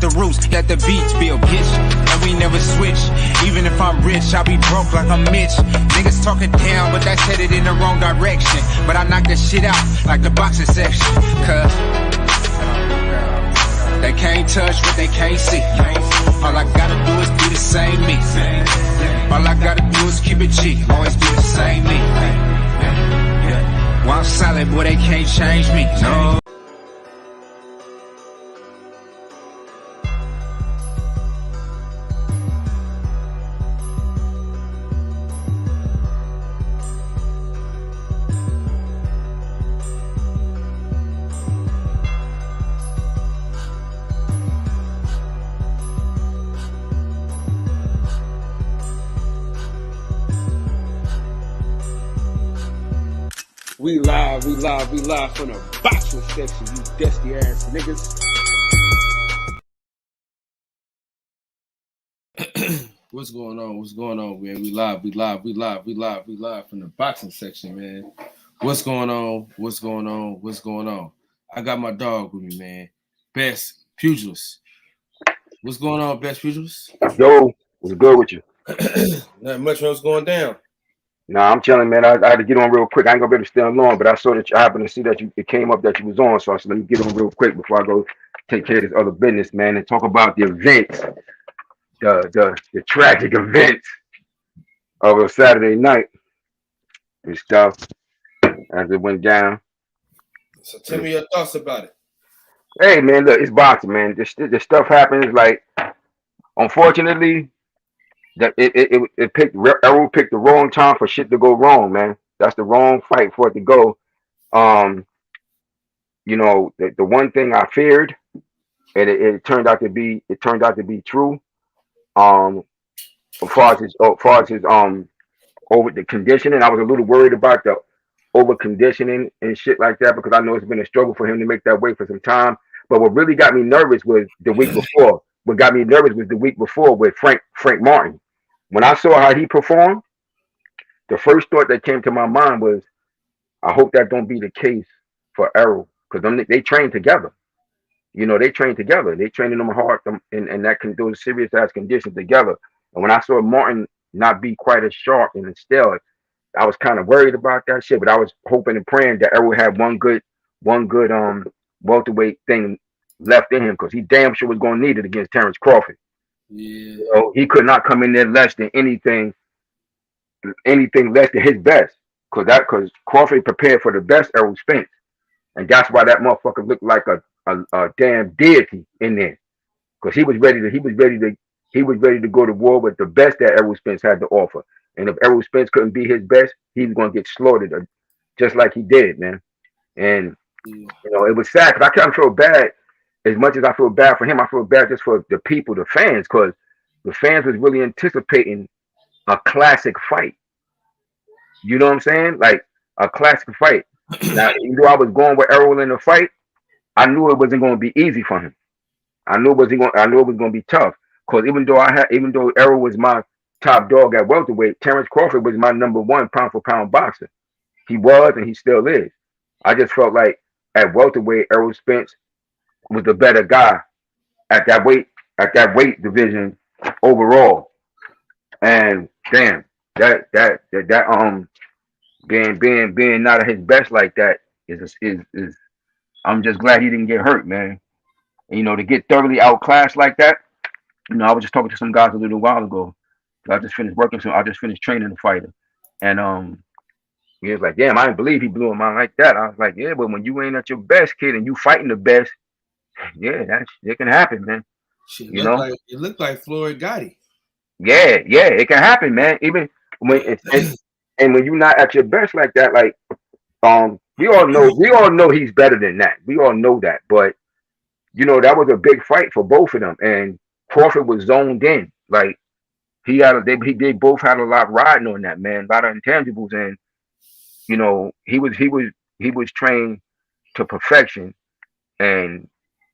the roots that the beats build, bitch. And we never switch. Even if I'm rich, I'll be broke like I'm Mitch. Niggas talking down, but that's headed in the wrong direction. But I knock the shit out like the boxing section. Cause they can't touch what they can't see. All I gotta do is be the same me. All I gotta do is keep it cheap. Always be the same me. While I'm solid, boy, they can't change me. No. We live from the boxing section, you dusty ass niggas. What's going on, man? We live from the boxing section, man. What's going on? I got my dog with me, man. Best Pugilist. What's going on, Best Pugilist? Yo, what's good with you? Not much. What's going down? Nah, I'm chilling, man. I had to get on real quick. I ain't gonna be able to stay on long, but I saw that I happened to see that it came up that you was on, so I said let me get on real quick before I go take care of this other business, man, and talk about the events, the tragic events of a Saturday night and stuff as it went down. So tell me your thoughts about it. Hey, man, look, it's boxing, man. This stuff happens. Like, unfortunately, that Errol picked the wrong time for shit to go wrong, man. That's the wrong fight for it to go. You know, the one thing I feared, and it turned out to be true. As far as his over the conditioning, I was a little worried about the over conditioning and shit like that because I know it's been a struggle for him to make that weight for some time. But what really got me nervous was the week before. What got me nervous was the week before with Frank Martin. When I saw how he performed, the first thought that came to my mind was, I hope that don't be the case for Errol because they train together. You know, they train together. They training them hard and that can those serious ass conditions together. And when I saw Martin not be quite as sharp and still, I was kind of worried about that shit. But I was hoping and praying that Errol had one good welterweight thing left in him because he damn sure was going to need it against Terrence Crawford. Yeah, you know, he could not come in there less than anything less than his best because Crawford prepared for the best Errol Spence, and that's why that motherfucker looked like a damn deity in there because he was ready to go to war with the best that Errol Spence had to offer. And if Errol Spence couldn't be his best, he was going to get slaughtered just like he did, man. And you know, it was sad because I kind of feel bad. As much as I feel bad for him, I feel bad just for the people, the fans, because the fans was really anticipating a classic fight. You know what I'm saying? Like a classic fight. Now, even though I was going with Errol in the fight, I knew it wasn't going to be easy for him. I knew it was going to be tough. Because even though Errol was my top dog at welterweight, Terrence Crawford was my number one pound for pound boxer. He was and he still is. I just felt like at welterweight, Errol Spence was the better guy at that weight division overall. And damn, that being not at his best like that is I'm just glad he didn't get hurt, man. And, you know, to get thoroughly outclassed like that. You know, I was just talking to some guys a little while ago. I just finished training the fighter, and he was like, "Damn, I didn't believe he blew him out like that." I was like, "Yeah, but when you ain't at your best, kid, and you fighting the best, yeah, it can happen, man." You know, it looked like Floyd Gotti. Yeah, it can happen, man. Even when and when you're not at your best like that, like we all know he's better than that. We all know that, but you know that was a big fight for both of them, and Crawford was zoned in, like. They both had a lot riding on that, man, a lot of intangibles, and you know he was trained to perfection, and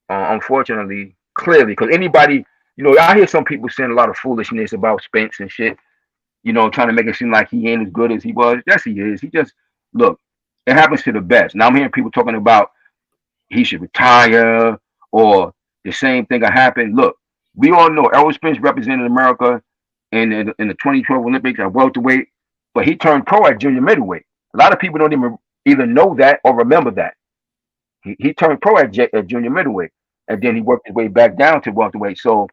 unfortunately, clearly, because anybody, you know, I hear some people saying a lot of foolishness about Spence and shit, you know, trying to make it seem like he ain't as good as he was. Yes, he is. He just look, it happens to the best. Now I'm hearing people talking about he should retire or the same thing will happen. Look, we all know Errol Spence represented America in the 2012 Olympics at welterweight, but he turned pro at junior middleweight. A lot of people don't even either know that or remember that. He turned pro at junior middleweight, and then he worked his way back down to welterweight. So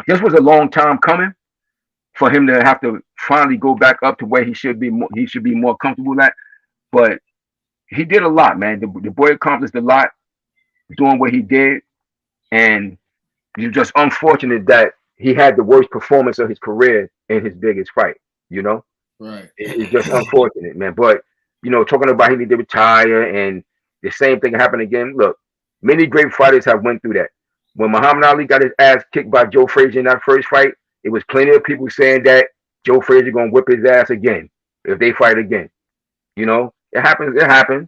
this was a long time coming for him to have to finally go back up to where he should be. He should be more comfortable at. But he did a lot, man. The boy accomplished a lot doing what he did, and it's just unfortunate that he had the worst performance of his career in his biggest fight. You know, Right. it's just unfortunate, man. But talking about he need to retire, and the same thing happened again. Look, many great fighters have went through that. When Muhammad Ali got his ass kicked by Joe Frazier in that first fight, it was plenty of people saying that Joe Frazier gonna whip his ass again if they fight again. It happens. It happens.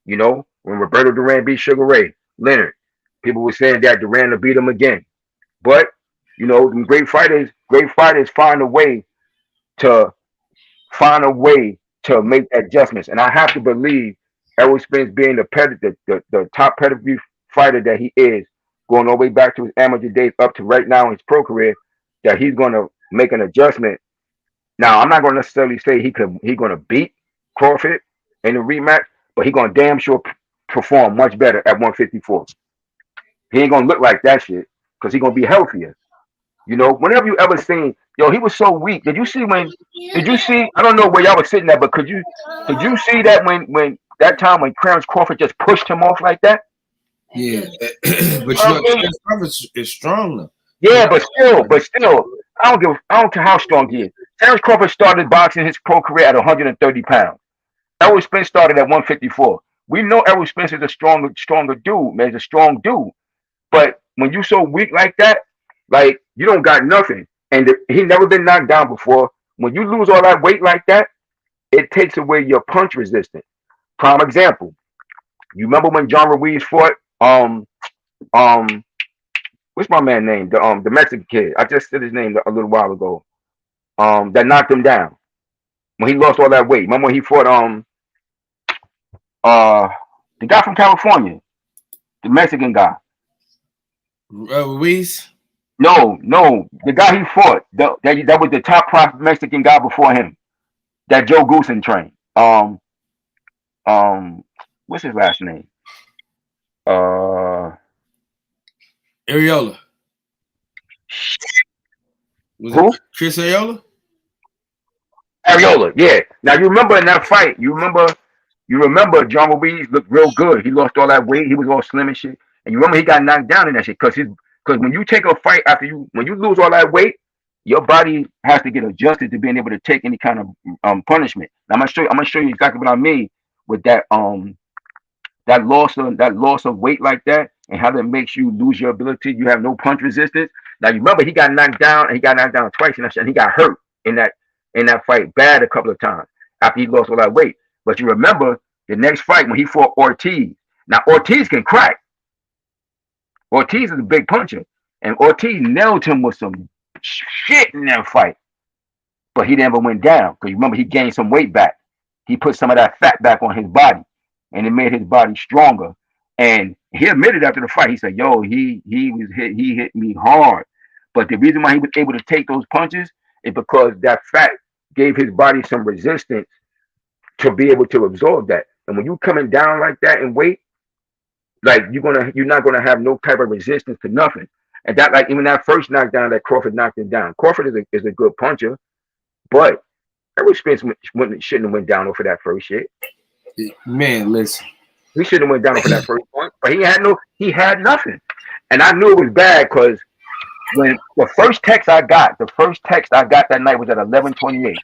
When Roberto Duran beat Sugar Ray Leonard, people were saying that Duran will beat him again. But great fighters find a way to make adjustments, and I have to believe Errol Spence being the top pedigree fighter that he is, going all the way back to his amateur days up to right now in his pro career, that he's going to make an adjustment. Now, I'm not going to necessarily say he's going to beat Crawford in the rematch, but he's going to damn sure perform much better at 154. He ain't going to look like that shit because he's going to be healthier. Whenever you ever seen, he was so weak. Did you see? I don't know where y'all was sitting at, but could you see that when that time when Clarence Crawford just pushed him off like that? Yeah, but Clarence Crawford is strong though. Yeah, but still, I don't care how strong he is. Clarence Crawford started boxing his pro career at 130 pounds. Errol Spence started at 154. We know Errol Spence is a stronger dude, man. He's a strong dude. But when you so weak like that, like you don't got nothing. And he never been knocked down before. When you lose all that weight like that, it takes away your punch resistance. Prime example. You remember when John Ruiz fought what's my man name? The Mexican kid. I just said his name a little while ago. That knocked him down when he lost all that weight. Remember when he fought the guy from California, the Mexican guy. Ruiz? No, the guy he fought. That was the top Mexican guy before him. That Joe Goosen trained. What's his last name? Areola. Was Who? it Chris Areola? Areola, yeah. Now you remember in that fight, you remember John Ruiz looked real good. He lost all that weight. He was all slim and shit. And you remember he got knocked down in that shit because when you take a fight when you lose all that weight, your body has to get adjusted to being able to take any kind of punishment. Now I'm gonna show you exactly what I mean with that loss of weight like that, and how that makes you lose your ability. You have no punch resistance. Now you remember he got knocked down, and he got knocked down twice in that shit, and he got hurt in that fight bad a couple of times after he lost all that weight. But you remember the next fight when he fought Ortiz. Now Ortiz can crack. Ortiz is a big puncher, and Ortiz nailed him with some shit in that fight. But he never went down because you remember he gained some weight back. He put some of that fat back on his body, and it made his body stronger. And he admitted after the fight, he said, "Yo, he hit me hard." But the reason why he was able to take those punches is because that fat gave his body some resistance to be able to absorb that. And when you coming down like that in weight, like you're not gonna have no type of resistance to nothing. And that, like, even that first knockdown that Crawford knocked him down. Crawford is a good puncher, but Errol Spence shouldn't have went down over that first shit. Man, listen. He shouldn't have went down over that first point. But he had nothing. And I knew it was bad because when the first text I got that night was at 11:28.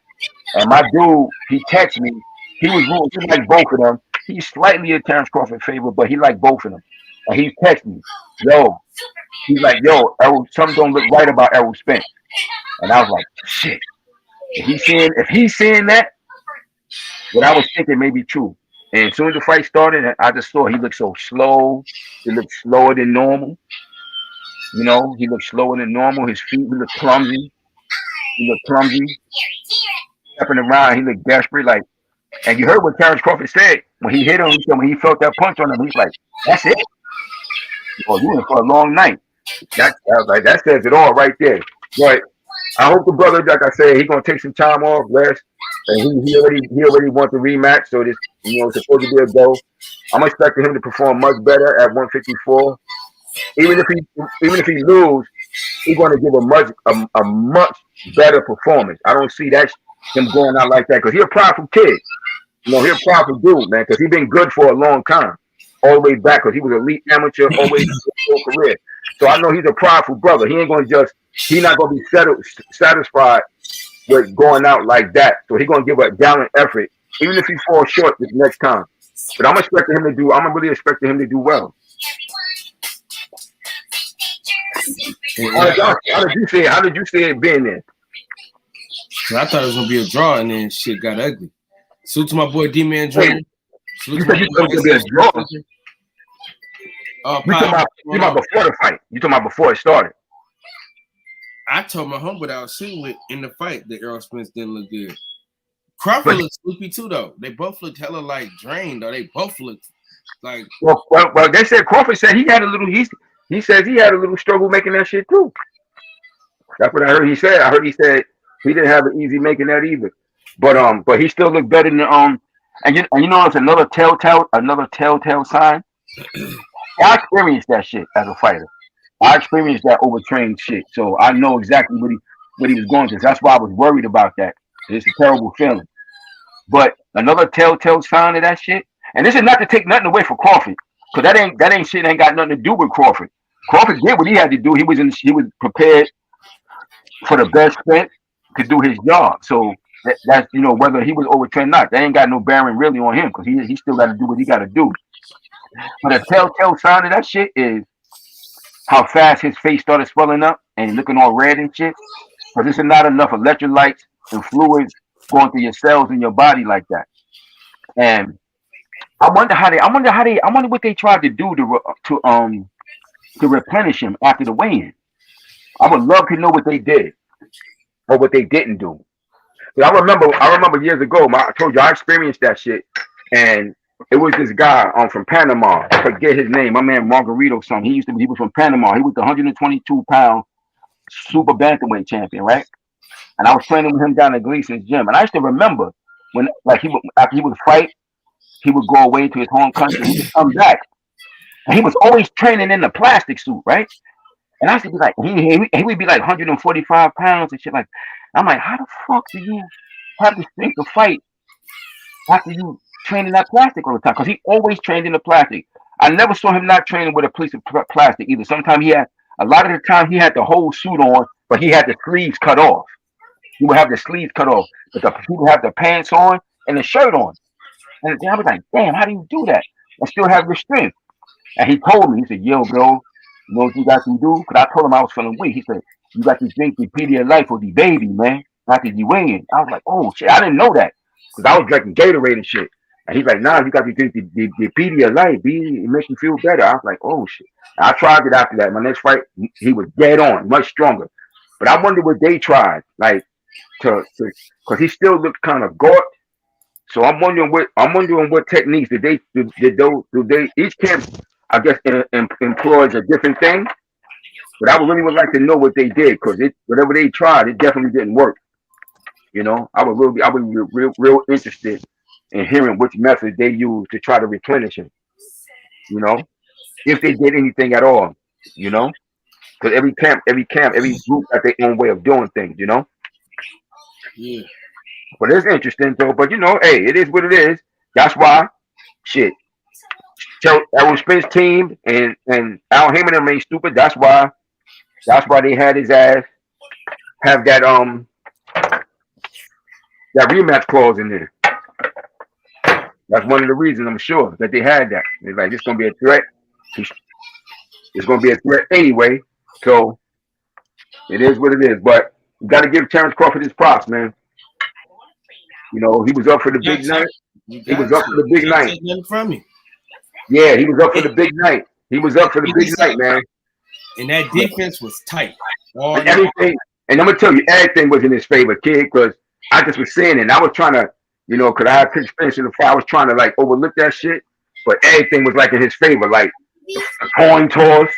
And my dude, he texted me. He liked both of them. He's slightly in Terrence Crawford favor, but he liked both of them. And he texted me, he's like, Errol, something don't look right about Errol Spence. And I was like, shit. If he's saying that, what I was thinking may be true. And as soon as the fight started, I just saw he looked so slow. He looked slower than normal. He looked slower than normal. His feet, he looked clumsy. Stepping around, he looked desperate. And you heard what Terrence Crawford said when he hit him. When he felt that punch on him, he's like, "That's it. Oh, you in for a long night." That says it all right there. But I hope the brother, like I said, he's gonna take some time off, rest, and he already wants the rematch. So this, it's supposed to be a go. I'm expecting him to perform much better at 154. Even if he lose, he's going to give a much better performance. I don't see that him going out like that because he's a prideful kid. He's a prideful dude, man. Because he's been good for a long time, all the way back. Because he was elite amateur, always whole career. So I know he's a prideful brother. He ain't going to he's not going to be satisfied with going out like that. So he's going to give a gallant effort, even if he falls short this next time. But I'm really expecting him to do well. How did you see it being there? I thought it was gonna be a draw, and then shit got ugly. Salute to my boy D-Man Dream. You said you thought it was gonna be a draw. You talking about before the fight? You talking about before it started? I told my homie that I was sitting with in the fight that Errol Spence didn't look good. Crawford looked sleepy too, though. They both looked hella like drained, though. They both looked like. Well, they said Crawford said he had a little. He says he had a little struggle making that shit too. That's what I heard he said. I heard he said he didn't have it easy making that either. But he still looked better than and you know it's another telltale sign. I experienced that shit as a fighter. I experienced that overtrained shit, so I know exactly what he was going through. That's why I was worried about that. It's a terrible feeling. But another telltale sign of that shit, and this is not to take nothing away from Crawford, because that ain't shit ain't got nothing to do with Crawford. Crawford did what he had to do. He was prepared for the best fit to do his job. So that's whether he was overtrained or not, that ain't got no bearing really on him because he still got to do what he got to do. But a telltale sign of that shit is how fast his face started swelling up and looking all red and shit. Because this is not enough electrolytes and fluids going through your cells in your body like that. And I wonder what they tried to do to replenish him after the weigh-in. I would love to know what they did or what they didn't do. But I remember years ago, I told you I experienced that shit, and it was this guy from Panama. I forget his name. My man Margarito something. He was from Panama. He was the 122-pound super bantamweight champion, right? And I was training with him down at Gleason's gym. And I used to remember when after he would fight, he would go away to his home country. He would come back. And he was always training in the plastic suit, right? And I used to be like, he would be like 145 pounds and shit. Like, I'm like, how the fuck do you have the strength to fight after you train in that plastic all the time? Because he always trained in the plastic. I never saw him not training with a piece of plastic either. Sometimes a lot of the time he had the whole suit on, but he had the sleeves cut off. He would have the sleeves cut off, but he would have the pants on and the shirt on. And I was like, damn, how do you do that and still have your strength? And he told me, he said, yo, bro, you know what you got to do? Because I told him I was feeling weak. He said, you got to drink the Pedialyte for the baby, man. After you weigh. I was like, oh, shit, I didn't know that. Because I was drinking Gatorade and shit. And he's like, nah, you got to drink the Pedialyte, B. It makes you feel better. I was like, oh, shit. And I tried it after that. My next fight, he was dead on, much stronger. But I wonder what they tried, like, because he still looked kind of gaunt. So I'm wondering what techniques did they each camp, I guess, employs a different thing. But I would like to know what they did, because whatever they tried, it definitely didn't work. I would be real interested in hearing which method they used to try to replenish him. If they did anything at all. Because every camp, every group has their own way of doing things. Yeah. But it's interesting though. But hey, it is what it is. That's why, shit. Errol Spence team and Al Heyman ain't stupid. That's why they had his ass have that rematch clause in there. That's one of the reasons, I'm sure, that they had that. It's like, it's gonna be a threat. It's gonna be a threat anyway. So it is what it is. But you got to give Terrence Crawford his props, man. He was up for the big night. He was up for the big night. Yeah, he was up for the big night. He was up for the big night, man. And that defense was tight. And everything, and I'm gonna tell you, everything was in his favor, kid. Because I just was saying it. And I was trying to, because I had pitch finish in the fight. I was trying to like overlook that shit, but everything was like in his favor, like the coin toss.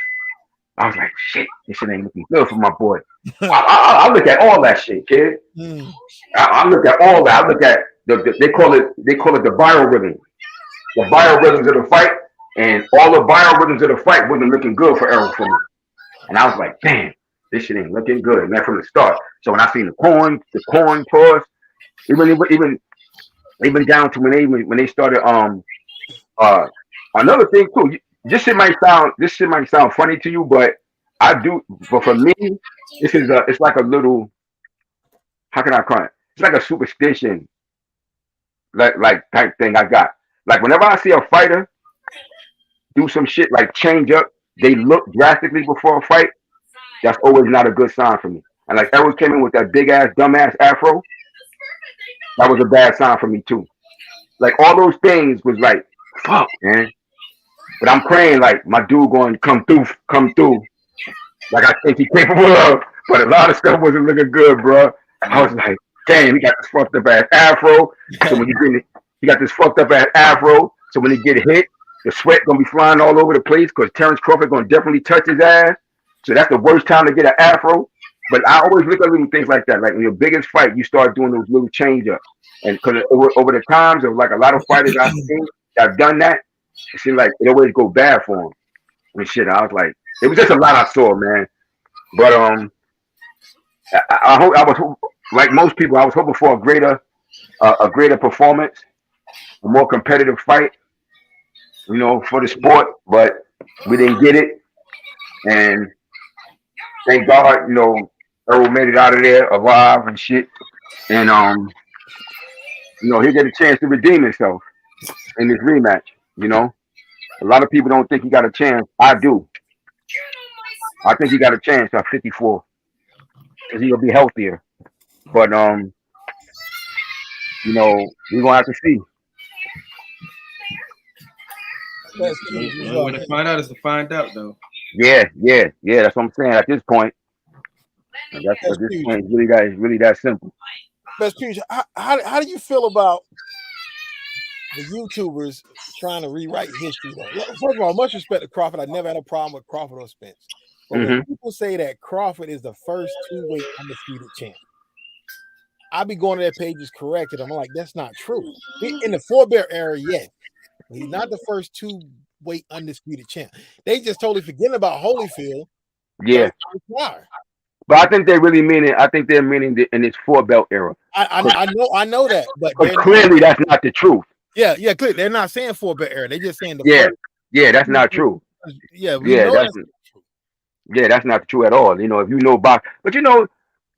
I was like, shit, this shit ain't looking good for my boy. I look at all that shit, kid. I look at all that. I look at they call it the biorhythm. The biorhythms of the fight, and all the biorhythms of the fight wasn't looking good for Errol for me. And I was like, damn, this shit ain't looking good, man, from the start. So when I seen the corn toss, even down to when they started another thing too. This shit might sound funny to you, but for me, it's like a little, how can I call it? It's like a superstition like type thing I got. Like whenever I see a fighter do some shit like change up, they look drastically before a fight, that's always not a good sign for me. And like Errol came in with that big ass dumbass afro, that was a bad sign for me too. Like all those things was like, fuck, man. But I'm praying like my dude going to come through, like I think he capable of. But a lot of stuff wasn't looking good, bro. I was like, damn, he got this fucked up ass afro. So when he got this fucked up ass afro. So when he get hit, the sweat gonna be flying all over the place because Terrence Crawford gonna definitely touch his ass. So that's the worst time to get an afro. But I always look at little things like that. Like in your biggest fight, you start doing those little change ups. And because over the times of like a lot of fighters I've seen that have done that, it seemed like it always go bad for them. And shit, I was like, it was just a lot I saw, man. But I hope I was like most people. I was hoping for a greater performance, a more competitive fight, you know, for the sport. But we didn't get it, and thank God, you know, Errol made it out of there alive and shit. And you know, he'll get a chance to redeem himself in this rematch. You know, a lot of people don't think he got a chance. I do. I think he got a chance at 54 because he'll be healthier. But you know, we're gonna have to see. The only way to find out is to find out, though. Yeah. That's what I'm saying. At this point, it's really that simple. Best Future, how do you feel about the YouTubers trying to rewrite history? Though? First of all, much respect to Crawford. I never had a problem with Crawford or Spence. But when people say that Crawford is the first two-weight undisputed champ, I be going to their pages corrected. I'm like, that's not true. In the Four-Bear era, yes. He's not the first two-weight undisputed champ. They just totally forgetting about Holyfield. Yeah. But I think they really mean it. I think they're meaning it in this 4-belt era. I know that, but clearly that's not the truth. Yeah, clearly they're not saying 4-belt era. They're just saying that's not true. That's not true at all. You know, if you know box, but you know,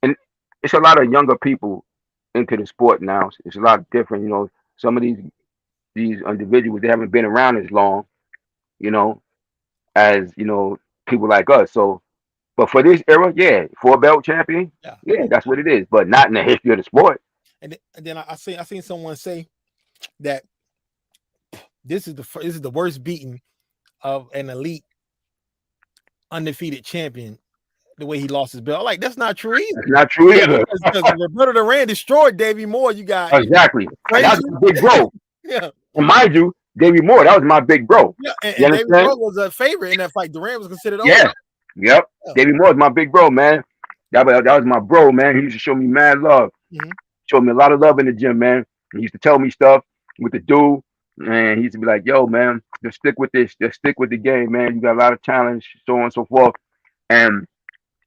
and it's a lot of younger people into the sport now. It's a lot different. You know, some of these individuals, they haven't been around as long, you know, as you know, people like us. So, but for this era, 4-belt champion, that's what it is. But not in the history of the sport. And then I seen someone say that this is the worst beating of an elite undefeated champion, the way he lost his belt. Like, that's not true either. That's not true either. Because Roberto Duran destroyed Davey Moore. You got exactly. That was my big bro. Yeah. And mind you, Davey Moore, that was my big bro. Yeah, and Davey Moore was a favorite in that fight. Duran was considered over. Yep. Yeah. Davey Moore was my big bro, man. That was my bro, man. He used to show me mad love. Showed me a lot of love in the gym, man. He used to tell me stuff with the dude. And he used to be like, yo, man, just stick with this. Just stick with the game, man. You got a lot of talent, so on and so forth. And,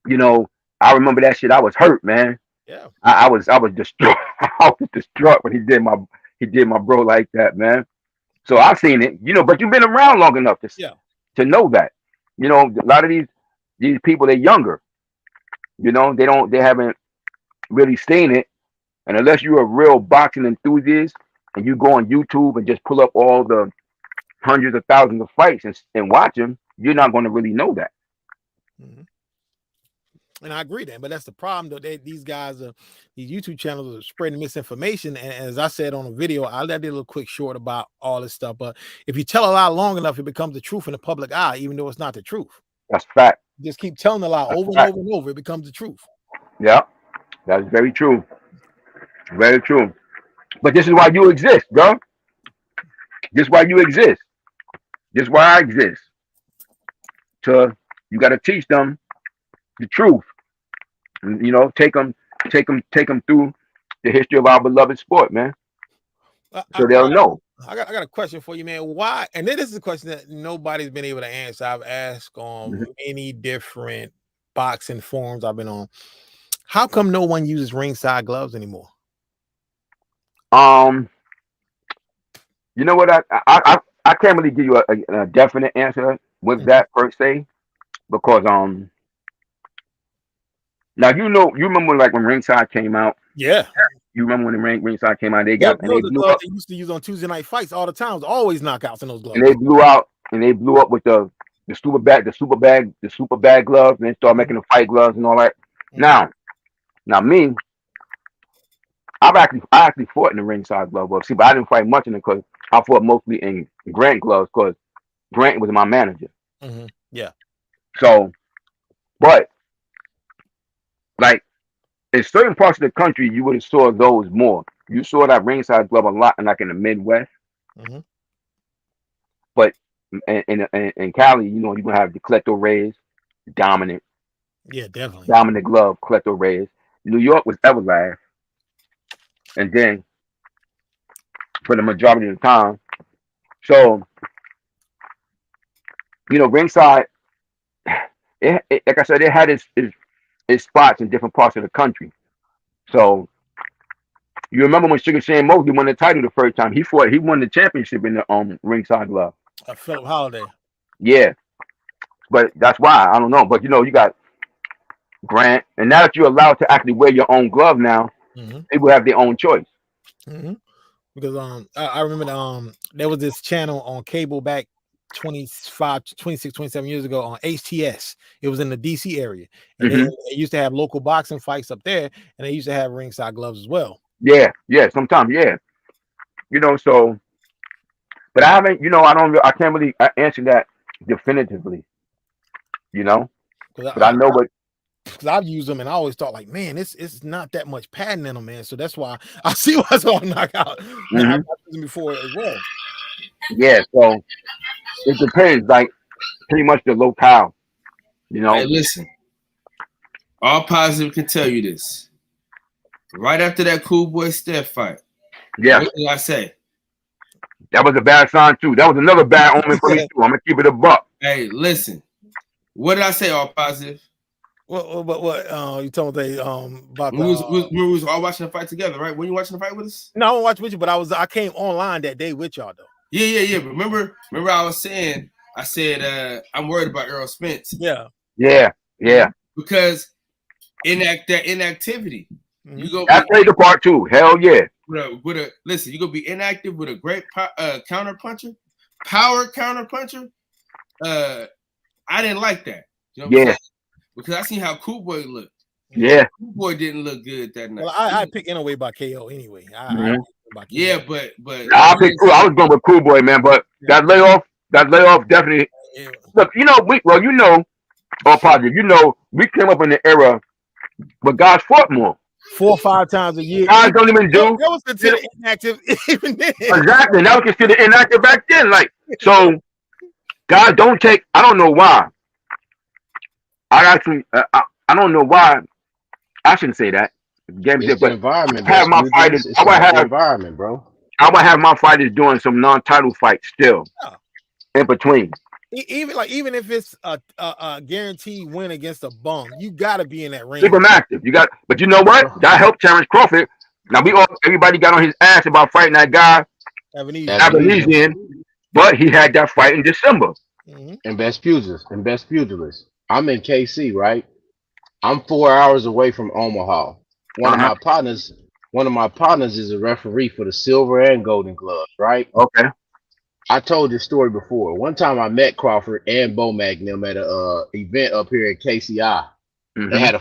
you know, I remember that shit. I was hurt, man. Yeah. I was distraught. I was distraught when he did my bro like that, man. So I've seen it, you know, but you've been around long enough to know that. You know, a lot of these people, they're younger. You know, they haven't really seen it. And unless you're a real boxing enthusiast and you go on YouTube and just pull up all the hundreds of thousands of fights and watch them, you're not going to really know that. And I agree that, but that's the problem though. These guys these YouTube channels are spreading misinformation. And as I said on a video, I did a little quick short about all this stuff. But if you tell a lie long enough, it becomes the truth in the public eye, even though it's not the truth. That's fact. Just keep telling the lie over and over and over. It becomes the truth. Yeah, that's very true. Very true. But this is why you exist, bro. This is why you exist. This is why I exist. To You got to teach them the truth. You know, take them through the history of our beloved sport, man. So they'll know. I got a question for you, man. Why? And then this is a question that nobody's been able to answer. I've asked on many different boxing forums I've been on. How come no one uses ringside gloves anymore? You know what? I can't really give you a definite answer with that per se, because now you remember like when ringside came out. Yeah. You remember when the ringside came out? They Those blew gloves up. they used to use on Tuesday night fights all the time. There's always knockouts in those gloves. And they blew up with the super bag gloves, and they started making the fight gloves and all that. Now me, I actually fought in the ringside glove. See, but I didn't fight much in it because I fought mostly in Grant gloves because Grant was my manager. Yeah. So, but like in certain parts of the country, you would have saw those more. You saw that ringside glove a lot, and like in the Midwest. But in Cali, you know, you're gonna have the Klepto Reyes, dominant. Yeah, definitely. Dominant glove, Klepto Reyes. New York was Everlast. And then for the majority of the time. So, you know, ringside, like I said, it had its spots in different parts of the country. So you remember when Sugar Shane Mosley won the title the first time? He won the championship in the ringside glove. Philip Holiday. Yeah. But that's why. I don't know. But you know, you got Grant, and now that you're allowed to actually wear your own glove now, people have their own choice. Because I remember there was this channel on cable back 27 years ago on HTS. It was in the DC area, and they used to have local boxing fights up there, and they used to have ringside gloves as well. Yeah, sometimes, you know. So, but I haven't, you know, I can't really answer that definitively, you know, but I know what. Because I've used them and I always thought like, man, it's not that much padding in them, man. So that's why I see why it's all knockout. I've used them before as well. Yeah, so it depends, like pretty much the locale, you know. Hey, listen, All Positive can tell you this. Right after that Cool Boy Steph fight, what did I say? That was a bad sign too. That was another bad omen for me too. I'm gonna keep it a buck. Hey, listen, what did I say? All Positive. What you told me about we was all watching the fight together, right? When you watching the fight with us? No, I don't watch with you, but I came online that day with y'all though. Yeah. Remember I was saying, I said I'm worried about Errol Spence. Yeah. Because that inactivity. You go. I played the part too. Hell yeah. Listen, you gonna be inactive with a great counter puncher, power counter puncher. I didn't like that. You know what I'm saying? Because I seen how Cool Boy looked. Yeah. Cool Boy didn't look good that night. Well, I picked Inouye by KO anyway. But I picked Cool. I was going with Cool Boy, man. But that layoff definitely. Look, you know, All Positive. You know, we came up in the era, but guys fought more. 4 or 5 times a year. Guys don't even do. That was considered inactive even then. Exactly. That was considered inactive back then. Like, so guys don't take. I don't know why. I don't know why. I shouldn't say that. It's the environment. Have my fighters. I would have environment, bro. I would have my fighters doing some non-title fights still in between. Even if it's a guaranteed win against a bum, you gotta be in that range. Keep them active. But you know what? That helped Terrence Crawford. Now everybody got on his ass about fighting that guy, Avenesian, but he had that fight in December. And best pugilist. I'm in KC, right? I'm 4 hours away from Omaha. One of my partners is a referee for the silver and golden gloves, right? Okay. I told this story before. One time I met Crawford and Bo Magnum at a event up here at KCI. They had a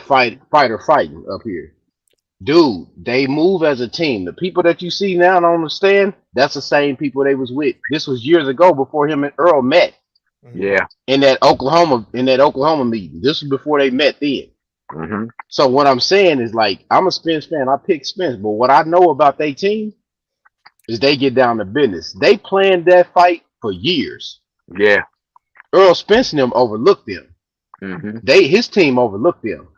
fighter fighting up here. Dude, they move as a team. The people that you see now on the stand, that's the same people they was with. This was years ago before him and Earl met. Yeah. In that Oklahoma meeting. This was before they met then. So what I'm saying is, like, I'm a Spence fan. I pick Spence, but what I know about their team is they get down to business. They planned that fight for years. Yeah. Earl Spence and them overlooked them. His team overlooked them.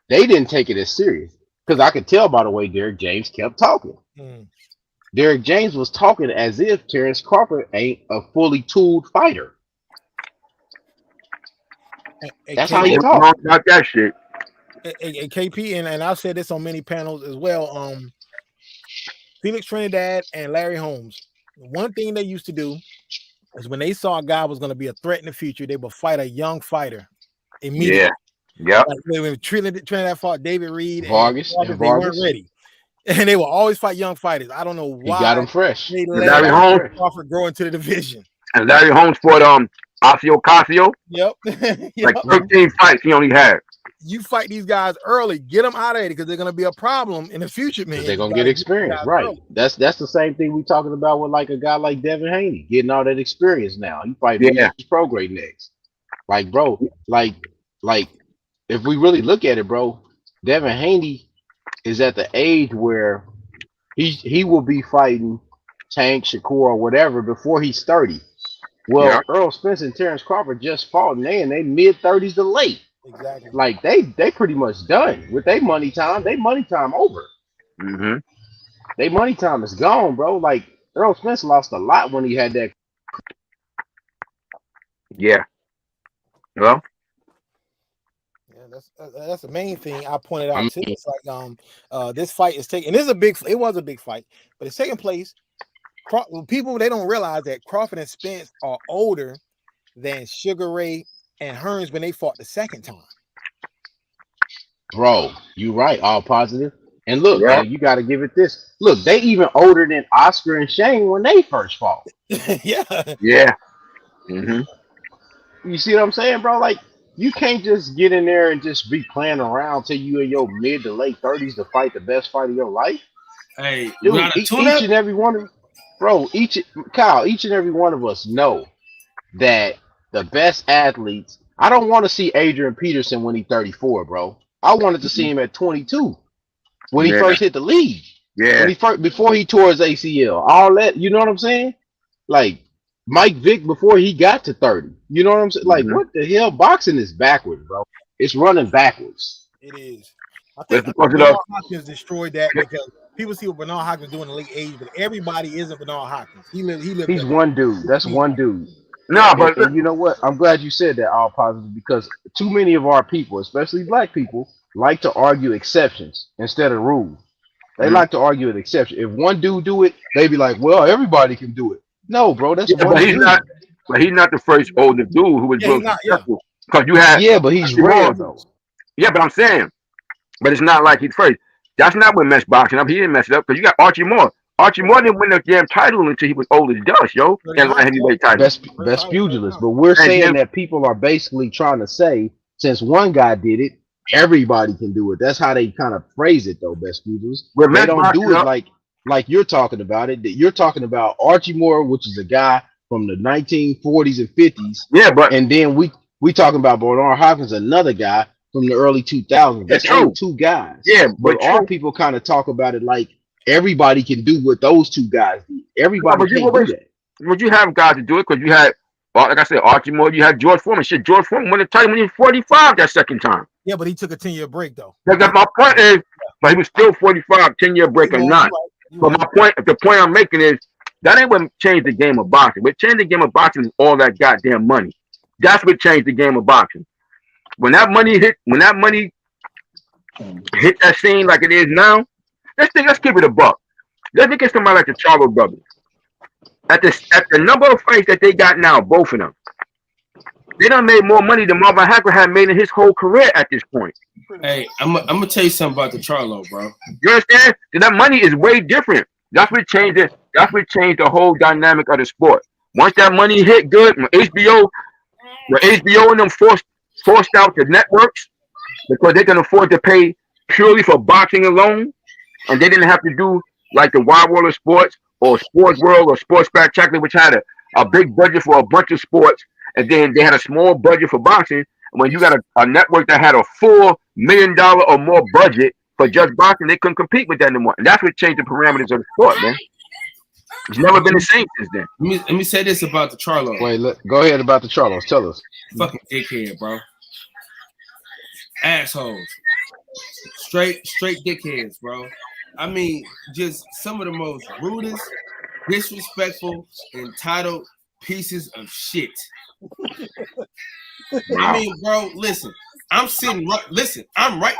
They didn't take it as serious because I could tell by the way Derrick James kept talking. Derrick James was talking as if Terrence Crawford ain't a fully tooled fighter. That's how he talks about that shit. KP, and I've said this on many panels as well. Felix Trinidad and Larry Holmes. One thing they used to do is when they saw a guy was going to be a threat in the future, they would fight a young fighter immediately. Yeah. Like when Trinidad fought David Reed Vargas, they weren't ready. And they will always fight young fighters. I don't know why. He got him fresh. They Larry Holmes Crawford grow into the division. And Larry Holmes fought Ocasio. Yep. Like 13 fights he only had. You fight these guys early, get them out of there because they're going to be a problem in the future, man. They're going to get experience, right? Early. That's the same thing we talking about with like a guy like Devin Haney getting all that experience now. He fight pro grade next. Like, bro, like if we really look at it, bro, Devin Haney is at the age where he will be fighting Tank, Shakur, or whatever before he's 30. Well, Earl Spence and Terrence Crawford just fought, and they in their mid-30s to late. Exactly. Like they pretty much done with their money time. They money time over. Their money time is gone, bro. Like Earl Spence lost a lot when he had that. Yeah. Well. Yeah, that's the main thing I pointed out too. It's like this fight is taking. This is a big. It was a big fight, but it's taking place. People they don't realize that Crawford and Spence are older than Sugar Ray and Hearns when they fought the second time. Bro, you right. All positive. And look, man, you got to give it this. Look, they even older than Oscar and Shane when they first fought. Yeah. You see what I'm saying, bro? Like, you can't just get in there and just be playing around till you in your mid to late 30s to fight the best fight of your life. Hey, dude, each and every one of each and every one of us know that the best athletes. I don't want to see Adrian Peterson when he's 34, bro. I wanted to see him at 22 when he first hit the league. Yeah. Before he tore his ACL. All that, you know what I'm saying? Like Mike Vick before he got to 30. You know what I'm saying? Like, what the hell? Boxing is backwards, bro. It's running backwards. It is. I think Bernard Hopkins destroyed that because people see what Bernard Hopkins doing in the late age, but everybody isn't Bernard Hopkins. He's one dude. That's one dude. No, but and you know what? I'm glad you said that, all positive, because too many of our people, especially black people, like to argue exceptions instead of rules. They like to argue an exception. If one dude do it, they be like, well, everybody can do it. No, bro, that's one but he's dude. But he's not the first older dude who was real successful. Because you had but he's rare though. Yeah, but I'm saying, but it's not like he's first. That's not what messed boxing up. He didn't mess it up because you got Archie Moore. Archie Moore didn't win the damn title until he was old as dust, yo. And heavyweight title. Best pugilist. But we're saying that people are basically trying to say, since one guy did it, everybody can do it. That's how they kind of phrase it, though, best pugilists. They don't do it like you're talking about it. That you're talking about Archie Moore, which is a guy from the 1940s and 50s. Yeah, but and then we talking about Bernard Hopkins, another guy from the early 2000s. That's only two guys. Yeah, but our people kind of talk about it like everybody can do what those two guys did. Everybody can't do that. But you have guys to do it because you had, like I said, Archie Moore. You had George Foreman. Shit, George Foreman won the title when he was 45 that second time. Yeah, but he took a 10-year break though. That's my point is, but he was still 45, 10-year break or not. But the point I'm making is that ain't what changed the game of boxing. What changed the game of boxing is all that goddamn money. That's what changed the game of boxing. When that money hit that scene like it is now, let's keep it a buck. Let's look at somebody like the Charlo brothers. At the number of fights that they got now, both of them, they done made more money than Marvin Hagler had made in his whole career at this point. Hey, I'm gonna tell you something about the Charlo, bro. You understand? That money is way different. That's what changed it. That's what changed the whole dynamic of the sport. Once that money hit good, when HBO and them forced out the networks because they can afford to pay purely for boxing alone, and they didn't have to do like the Wild World of Sports or Sports World or Sports Spectacular, which had a big budget for a bunch of sports, and then they had a small budget for boxing. When you got a network that had a $4 million or more budget for just boxing, they couldn't compete with that anymore. And that's what changed the parameters of the sport, man. It's never been the same since then. Let me say this about the Charlo. Wait, go ahead about the Charlos. Tell us. Fucking dickhead, bro. assholes, straight dickheads, bro. I mean, just some of the most rudest, disrespectful, entitled pieces of shit. I mean, bro, listen. I'm sitting right. Listen, I'm right.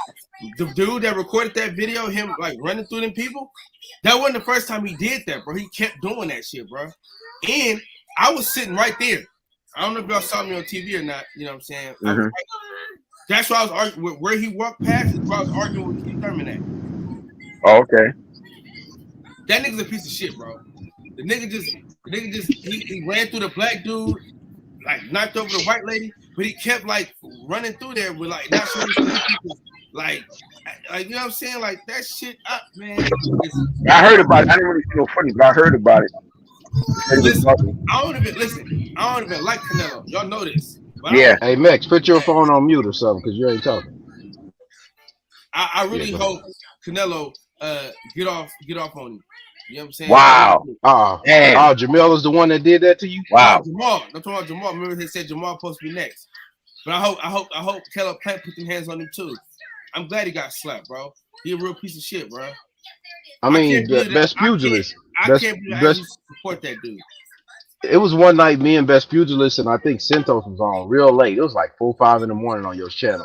The dude that recorded that video, him like running through them people, that wasn't the first time he did that, bro. He kept doing that shit, bro. And I was sitting right there. I don't know if y'all saw me on TV or not. You know what I'm saying? Mm-hmm. That's why I was arguing where he walked past. Is where I was arguing with Keith Thurman at. Oh, okay. That nigga's a piece of shit, bro. The nigga just he ran through the black dude, like knocked over the white lady, but he kept like running through there with like not showing people, like you know what I'm saying, like that shit up, man. I heard about it. I didn't really see no funny, but I heard about it. Listen, I don't even like Canelo. Y'all know this. Yeah. Hey Max, put your phone on mute or something because you ain't talking. I really hope Canelo get off on you. You know what I'm saying? Wow. Jamel is the one that did that to you? Wow. Jamal. I'm talking about Jamal. Remember they said Jamal supposed to be next. But I hope Caleb Plant put them hands on him too. I'm glad he got slapped, bro. He a real piece of shit, bro. I mean, best pugilist. I can't believe I support that dude. It was one night, me and Best Pugilist and I think Santos was on real late. It was like 4 or 5 in the morning on your channel.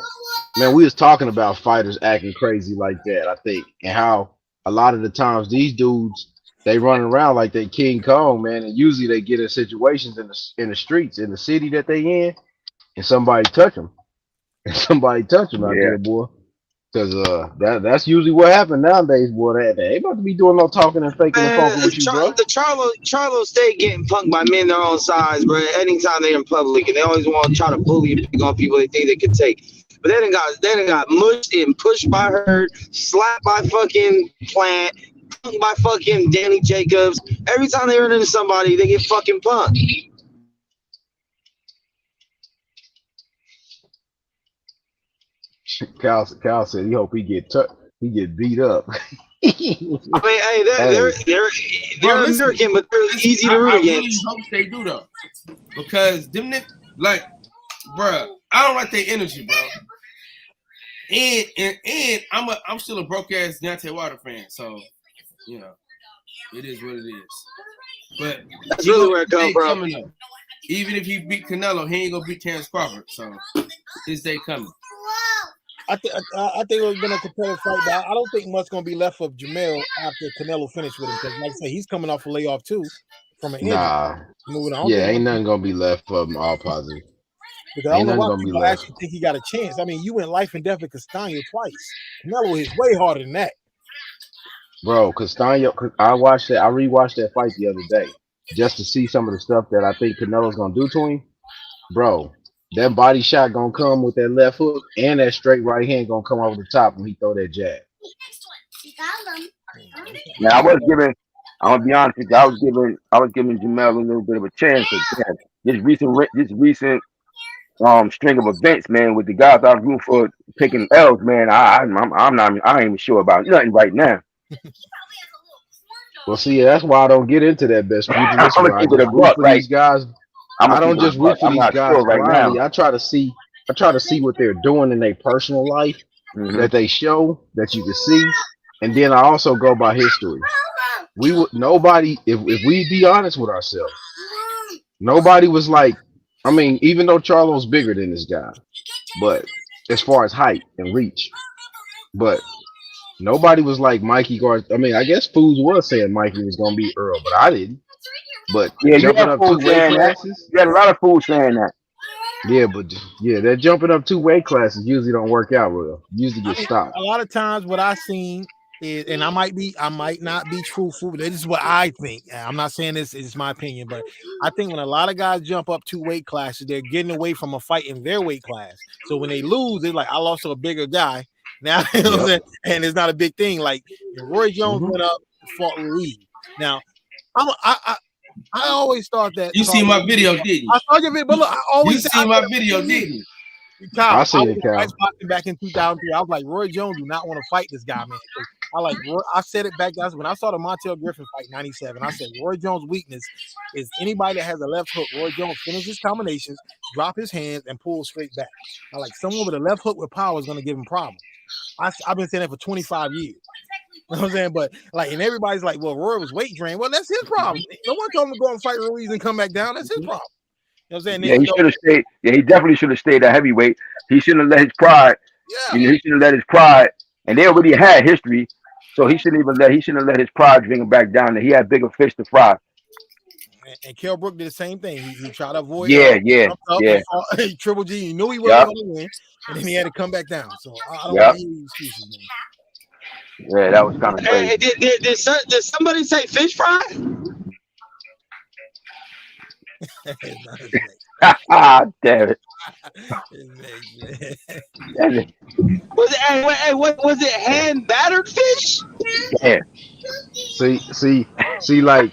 Man, we was talking about fighters acting crazy like that, I think, and how a lot of the times these dudes, they run around like they King Kong, man, and usually they get in situations in the streets, in the city that they in, and somebody touch them. Out there, boy. Because that's usually what happens nowadays, boy. They ain't about to be doing no talking and faking and funking with you, bro. The Charlo stay getting punked by men their own size, bro. Anytime they're in public, and they always want to try to bully and pick on people they think they can take. But they done got mushed and pushed by Hurd, slapped by fucking Plant, punked by fucking Danny Jacobs. Every time they run into somebody, they get fucking punked. Cal said he hope he get beat up. I mean, hey, they're American, but they're easy to root against. I really hope they do though, because them like, bruh, I don't like their energy, bro. And I'm still a broke ass Deontay Wilder fan, so you know, it is what it is. But that's really where it comes from. Even if he beat Canelo, he ain't gonna beat Terrence Crawford. So his day coming. I think it would have been a competitive fight, but I don't think much going to be left of Jamel after Canelo finished with him. Because, like I say, he's coming off a layoff too from an injury. Moving on. Yeah, ain't nothing going to be left of him, all positive. Because I don't know why people actually think he got a chance. I mean, you went life and death with Castaño twice. Canelo is way harder than that. Bro, Castaño, I rewatched that fight the other day just to see some of the stuff that I think Canelo's going to do to him. Bro. That body shot gonna come with that left hook, and that straight right hand gonna come over the top when he throw that jab. Now I'm gonna be honest with you, I was giving Jamel a little bit of a chance. This recent string of events, man, with the guys I was rooting for picking L's, man. I ain't even sure about nothing right now. Well, see, that's why I don't get into that Best Pugilist. These guys. I don't just root for these guys right now. I try to see what they're doing in their personal life that they show that you can see, and then I also go by history. If we be honest with ourselves, nobody was like, I mean, even though Charlo's bigger than this guy, but as far as height and reach, but nobody was like Mikey Garth. I mean, I guess Foods was saying Mikey was gonna be Earl, but I didn't. But yeah, you had a lot of fools saying that. Yeah, but that jumping up 2 weight classes usually don't work out well. Usually get stopped. A lot of times, what I've seen is, and I might not be truthful, but this is what I think. I'm not saying this is my opinion, but I think when a lot of guys jump up 2 weight classes, they're getting away from a fight in their weight class. So when they lose, they're like, I lost to a bigger guy. Now, you know what I'm saying? And it's not a big thing. Like Roy Jones went up, fought Ruiz. Now, I always thought that. You see my video, didn't you? I saw your video, but look, I always see my video, didn't you? Kyle, I seen it, Kyle. Back in 2003, I was like, Roy Jones do not want to fight this guy, man. I said it back then when I saw the Montel Griffin fight '97. I said Roy Jones' weakness is anybody that has a left hook. Roy Jones finishes combinations, drop his hands, and pull straight back. I like someone with a left hook with power is going to give him problems. I've been saying that for 25 years. You know what I'm saying? But like, and everybody's like, well, Roy was weight drained. Well, that's his problem. No one told him to go and fight Ruiz and come back down. That's his problem. You know what I'm saying? Yeah, he should have stayed. Yeah, he definitely should have stayed at heavyweight. He shouldn't have let his pride. Yeah. He shouldn't have let his pride. And they already had history, so he shouldn't have let his pride bring him back down. He had bigger fish to fry. And Kell Brook did the same thing. He tried to avoid. Yeah. Triple G. He knew he wasn't going to win, and then he had to come back down. So I don't want any excuses, man. Yeah, that was kind of crazy. Hey, did somebody say fish fry? Damn it. Was it hand battered fish? Yeah. See, like,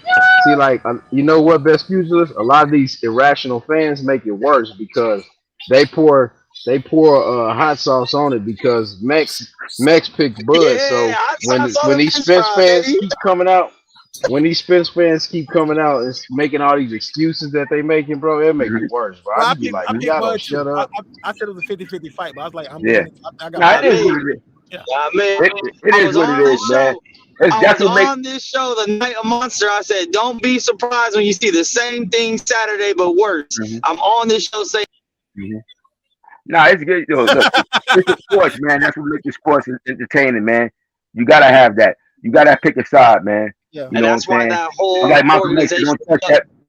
you know what, Best Pugilist? A lot of these irrational fans make it worse because they pour hot sauce on it because Mex picked Bud. Yeah, so when these Spence fans keep coming out, and making all these excuses that they making, bro, it makes it worse, bro. Well, I'd be like, y'all don't shut up. I said it was a 50-50 fight, but I was like, it is what it is. It is what it is, man. I was on this show the night of Monster. I said, don't be surprised when you see the same thing Saturday, but worse. Mm-hmm. I'm on this show saying. Mm-hmm. Nah, it's good. Look, it's the sports, man. That's what makes the sports entertaining, man. You gotta have that. You gotta pick a side, man. Yeah. You know that's what I'm why saying? that whole Like organization.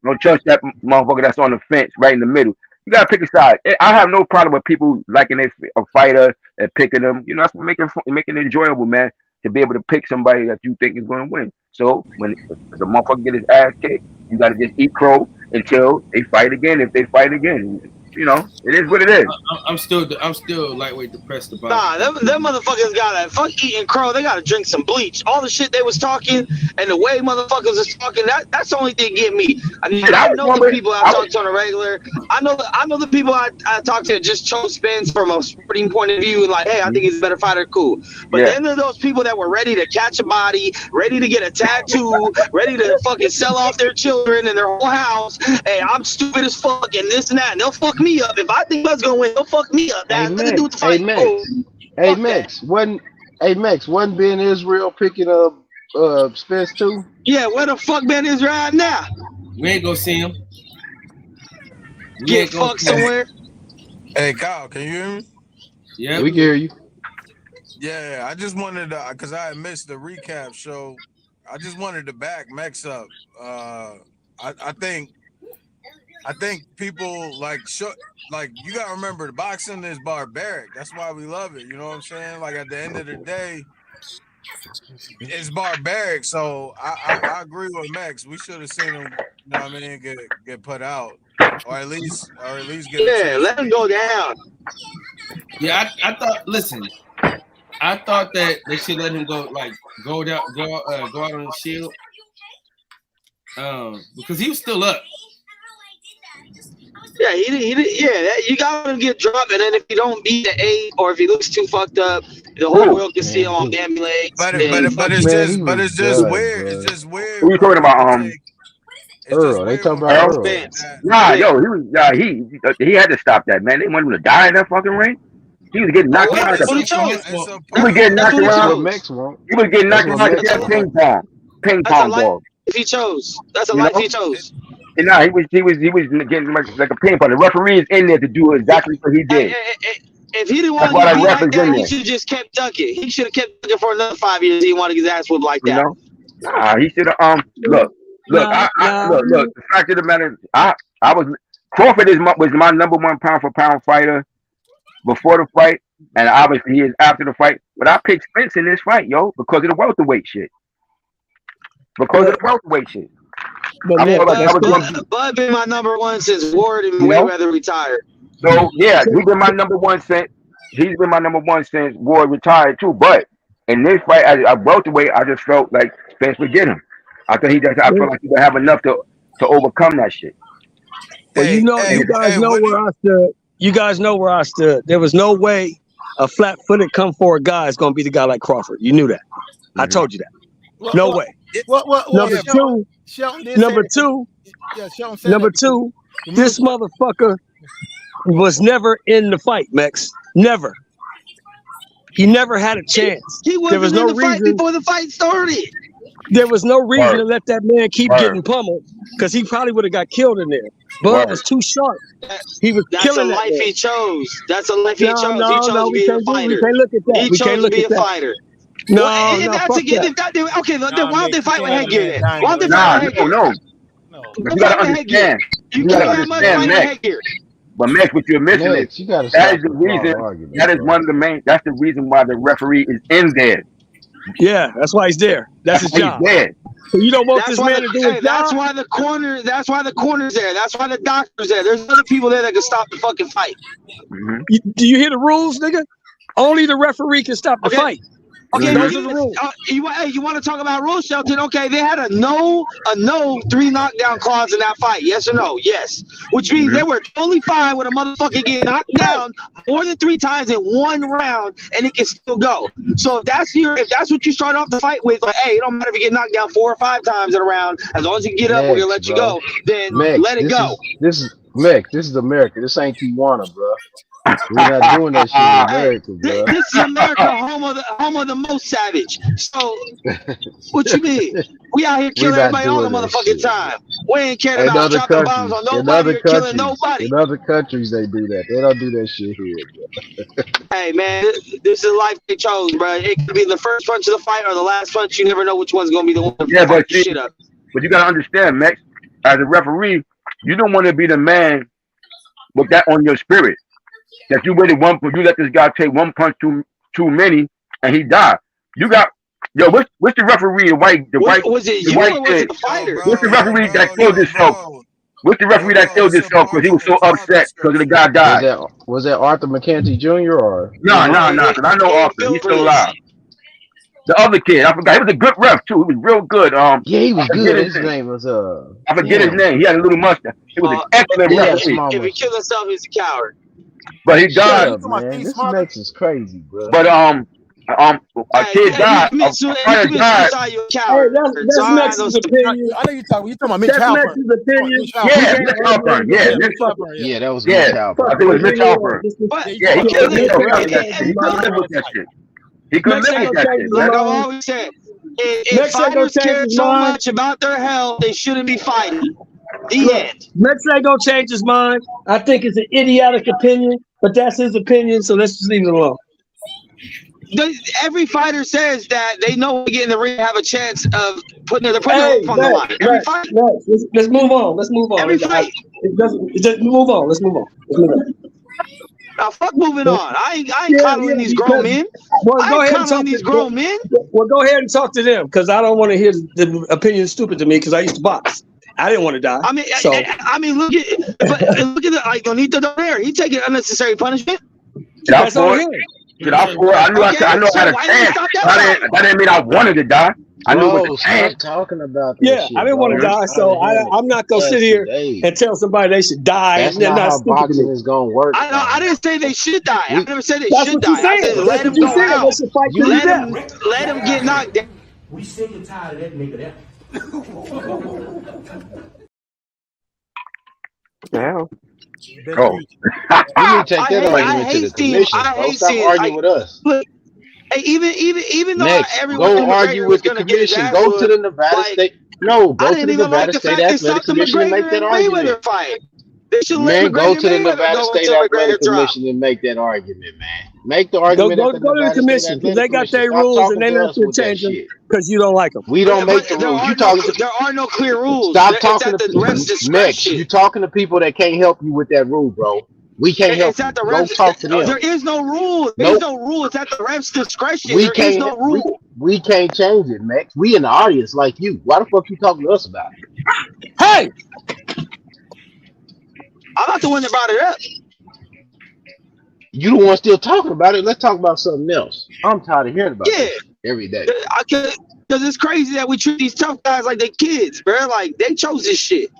Don't trust that motherfucker that's on the fence right in the middle. You gotta pick a side. I have no problem with people liking a fighter and picking them. You know, that's what making it enjoyable, man. To be able to pick somebody that you think is going to win. So when the motherfucker get his ass kicked, you gotta just eat crow until they fight again. If they fight again, you know, it is what it is. I'm still lightweight depressed about. Nah, them motherfuckers gotta fuck eating crow. They gotta drink some bleach. All the shit they was talking and the way motherfuckers was talking. That's the only thing get me. I mean, I know the people I talk to on a regular. I know the people I talk to just chose Spence from a sporting point of view and like, hey, I think he's a better fighter. Cool. But then there are those people that were ready to catch a body, ready to get a tattoo, ready to fucking sell off their children and their whole house. Hey, I'm stupid as fuck and this and that. And they'll fuck me up. If I think Bud's gonna win, they'll fuck me up. That has nothing to do with the fight. Wasn't Ben Israel picking up Spence too? Yeah, where the fuck Ben Israel at now? We ain't gonna see him. Get fucked somewhere. Hey Kyle, can you hear me? Yeah, we can hear you. Yeah, I just wanted to, because I had missed the recap show. I just wanted to back Mex up. I think people like you gotta remember the boxing is barbaric. That's why we love it. You know what I'm saying? Like at the end of the day, it's barbaric. So I agree with Mex. We should have seen him, you know what I mean, get put out, or at least get. Let him go down. Yeah, I thought. Listen, I thought that they should let him go out on the shield, because he was still up. Yeah, he you got him get dropped, and then if you don't beat the 8, or if he looks too fucked up, the whole world can see him on Bambi legs. But it's just weird. It's just weird. Who you talking about? Earl. They talking about Earl. He had to stop that, man. They wanted him to die in that fucking ring. He was getting knocked out. He was getting knocked around. He was getting knocked around like a ping pong ball. If he chose, that's a life he chose. And he was getting like a ping pong. The referee is in there to do exactly what he did. If he didn't want to get beat like that, he should have just kept ducking. He should have kept ducking for another 5 years. He wanted to get his ass whooped like that. Nah, he should have. Look. The fact of the matter, Crawford was my number one pound for pound fighter before the fight, and obviously he is after the fight. But I picked Spence in this fight, because of the welterweight shit. Bud been my number one since Ward and Mayweather retired. So yeah, he's been my number one since Ward retired too. But in this fight, I welterweight, I just felt like Spence would get him. I felt like he would have enough to overcome that shit. Well, you guys know where I stood. You guys know where I stood. There was no way a flat-footed come forward guy is going to be the guy like Crawford. You knew that. I told you that. Well, No well, way. Number two. Number two. Number two. This motherfucker was never in the fight, Mex. Never. He never had a chance. He wasn't There was no in the fight reason. before the fight started. There was no reason Word. to let that man keep Word. getting pummeled because he probably would have got killed in there. Bud Word. was too sharp. He was That's a killing that life man. he chose. That's a life he chose. No, He no, chose no, to we be a can't fighter. look at that. He We chose can't to look be at a that. fighter. No, Well, if no, that's fuck again, that. if that, okay, then Nah, why don't they Nick, fight you with can't headgear let then? that Why don't they die, fight Nah, with headgear? no. No. But Don't you gotta fight with headgear. understand. You You kill gotta that much, understand, fight with Max. headgear. But Max, what you're missing is Next, you gotta that stop is the the flawed reason. argument, That is bro. one of the main. That's the reason why the referee is in there. Yeah, that's why he's there. That's his why job. he's there. So you don't want That's this why man to do his that's job? why the corner. That's why the corner's there. That's why the doctor's there. There's other people there that can stop the fucking fight. Mhm. Do you hear the rules, nigga? Only the referee can stop the Okay. fight. Okay, Those are the rules. you want to talk about rules, Shelton? Okay, they had a no 3 knockdown clause in that fight. Yes or no? Yes. Which means they were totally fine with a motherfucker getting knocked down more than 3 times in one round, and it can still go. So if that's what you start off the fight with, like, hey, it don't matter if you get knocked down 4 or 5 times in a round, as long as you get up, we're gonna let you go. Then let it go. This is America. This ain't Tijuana, bro. We're not doing that shit in America, bro. This is America, home of the most savage. So, what you mean? We out here killing not everybody all the doing that motherfucking shit. time. We ain't caring In about other dropping countries, bombs on in nobody other or killing countries, nobody. in other countries, they do that. They don't do that shit here, bro. Hey man, this is the life they chose, bro. It could be the first punch of the fight or the last punch. You never know which one's gonna be the one to Yeah, fuck but your shit up. But you gotta understand, Max. As a referee, you don't want to be the man with that on your spirit. That you waited you let this guy take one punch too many and he died. You got what's the referee? Was it you or was it the fighter? What's the referee that killed himself? What's the referee that killed himself because he was so upset because the guy died? Was that Arthur McKenzie Jr. or? No, because I know Arthur. He's still alive. The other kid, I forgot. He was a good ref too. He was real good. Yeah, he was good. His name was I forget his name. He had a little mustache. He was an excellent referee. If he killed himself, he's a coward. But he died. Up, man. This makes us crazy, bro. But a kid died. A fighter died. Hey, that's Mex's opinion. I know you're talking about Mitch That's Halpern. Mex's opinion. Yeah, Mitch Halpern. Yeah, Yeah, that was yeah. Mitch Halpern. I think it was Mitch Halpern. Yeah, he killed himself. He couldn't live with that shit. He couldn't live with that shit. Like I've always said, if fighters care so much about their health, they shouldn't be fighting. The end. Mex ain't gonna change his mind. I think it's an idiotic opinion, but that's his opinion, so let's just leave it alone. Every fighter says that they know when they get in the ring have a chance of putting their life on the line. Every fight. Let's move on. Let's move on. Every fight. Just move on. Let's move on. Now fuck moving on. I ain't coddling these grown men. Well, go ahead and talk to these grown men. Well, go ahead and talk to them because I don't want to hear the opinion stupid to me because I used to box. I didn't want to die. I mean, look at the like Donito Donaire. He taking unnecessary punishment. That's on him. I knew I had a chance. That didn't mean I wanted to die. I knew what the chance. Talking about this shit, I didn't want to die, so I'm not gonna sit here and tell somebody they should die. That's not how boxing is gonna work. I didn't say they should die. I never said they That's should what die. you I said said. let them go out. Let them get knocked down. We sick and tired of that nigga there. Hell. You need to take that argument to the commission, bro. Stop arguing with us. Look, hey, even though everyone go argue with the commission. Go to the Nevada State. No, go to the Nevada State Athletic Commission and make that argument. Man, go to the Nevada State Athletic Commission and make that argument, man. Make the argument. Go to the commission because they got their rules and they not to change them because you don't like them. We don't make the rules. You talking? There are no clear rules. Stop talking to the next. You talking to people that can't help you with that rule, bro. We can't help you. Go talk to them. There is no rule. There's no rule. It's at the ref's discretion. There is no rule. We can't change it, Max. We in the audience like you. Why the fuck you talking to us about it? Hey! I'm not the one that brought it up. You the one still talking about it. Let's talk about something else. I'm tired of hearing about it every day. Because it's crazy that we treat these tough guys like they kids, bro. Like, they chose this shit.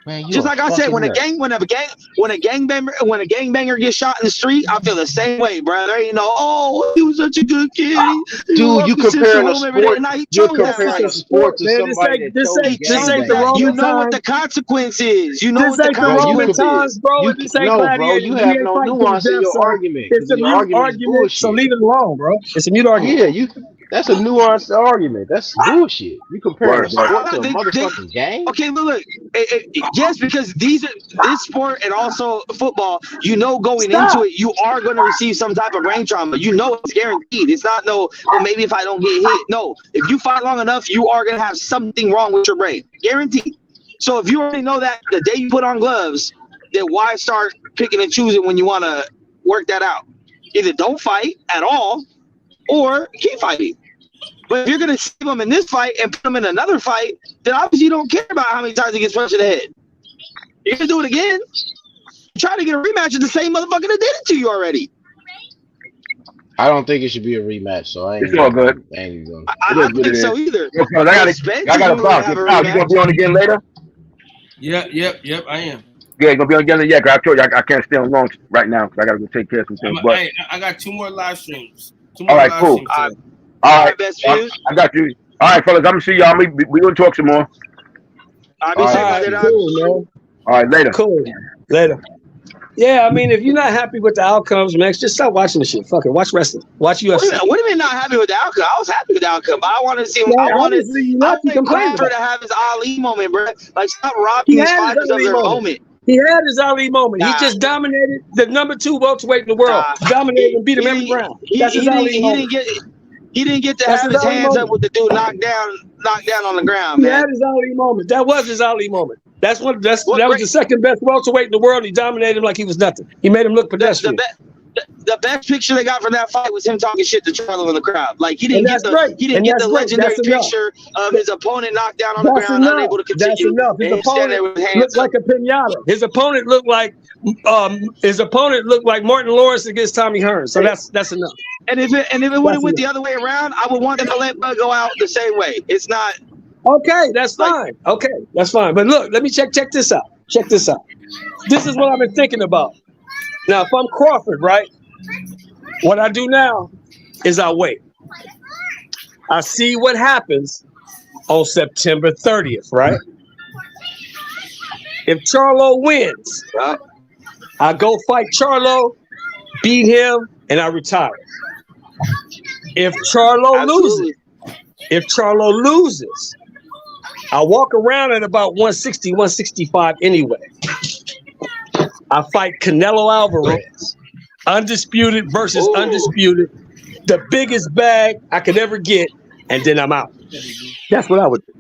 Man, Just like I said, when a gangbanger gets shot in the street, I feel the same way, bro. There ain't no, oh, he was such a good kid. Dude, you comparing a sport. You're comparing a sport to Man, somebody this ain't the that Roman You know what time. the consequence is. You know This what the ain't the Roman consequence times, is. bro. This ain't No, bro, gladiators. you We have ain't no fighting to nuance the in death, your son. argument. It's a Your mute argument is argument, so bullshit. leave it alone, bro. It's a mute argument. Yeah, that's a nuanced argument. That's bullshit. You comparing a Word, word. sport to a motherfucking game? Okay, look. Yes, because this sport and also football, going into Stop. it, you are going to receive some type of brain trauma. It's guaranteed. It's not well, maybe if I don't get hit. No, if you fight long enough, you are going to have something wrong with your brain. Guaranteed. So if you already know that the day you put on gloves, then why start picking and choosing when you want to work that out? Either don't fight at all or keep fighting. But if you're going to save him in this fight and put him in another fight, then obviously you don't care about how many times he gets punched in the head. You're going to do it again. Try to get a rematch with the same motherfucker that did it to you already. I don't think it should be a rematch, so I ain't It's all good. even gonna. I don't think so either. Yo, fellas, I got a box. You gonna be on again later? Yep, I am. Yeah, you gonna be on again? Yeah, 'cause I told you I can't stay on long right now because I gotta go take care of some things. But I got 2 more live streams. all right, cool. All right, best views. I got you. All right, fellas, I'm gonna see y'all. We gonna talk some more. I'll be All safe right. out there, dog. Cool, man. All right, later. Cool. Later. Yeah, I mean, if you're not happy with the outcomes, Max, just stop watching the shit. Fuck it. Watch wrestling. Watch UFC. What do you mean not happy with the outcome? I was happy with the outcome, but I wanted to see him. Yeah, I wanted complaining Crawford to have his Ali moment, bro. Like, stop robbing his fighters of their moment. He had his Ali moment. He just dominated the number 2 welterweight in the world. Dominated and beat him every round. That's his Ali moment. He didn't get to have his hands up with the dude knocked down on the ground, man. He had his Ali moment. That was his Ali moment. That was the second best welterweight in the world. He dominated him like he was nothing. He made him look pedestrian. The best picture they got from that fight was him talking shit to Charlo in the crowd. Like, he didn't get the legendary picture of his opponent knocked down on the ground, unable to continue. That's enough. His opponent looked like a pinata. His opponent looked like Martin Lawrence against Tommy Hearns. So that's enough. And if it would have went the other way around, I would want them to let Bud go out the same way. It's not. Okay, that's fine. Okay, that's fine. But look, let me check this out. Check this out. This is what I've been thinking about. Now, if I'm Crawford, right, what I do now is I wait. I see what happens on September 30th, right? If Charlo wins, I go fight Charlo, beat him, and I retire. If Charlo loses, I walk around at about 160, 165 anyway. I fight Canelo Alvarez, undisputed versus undisputed, the biggest bag I could ever get, and then I'm out. That's what I would do.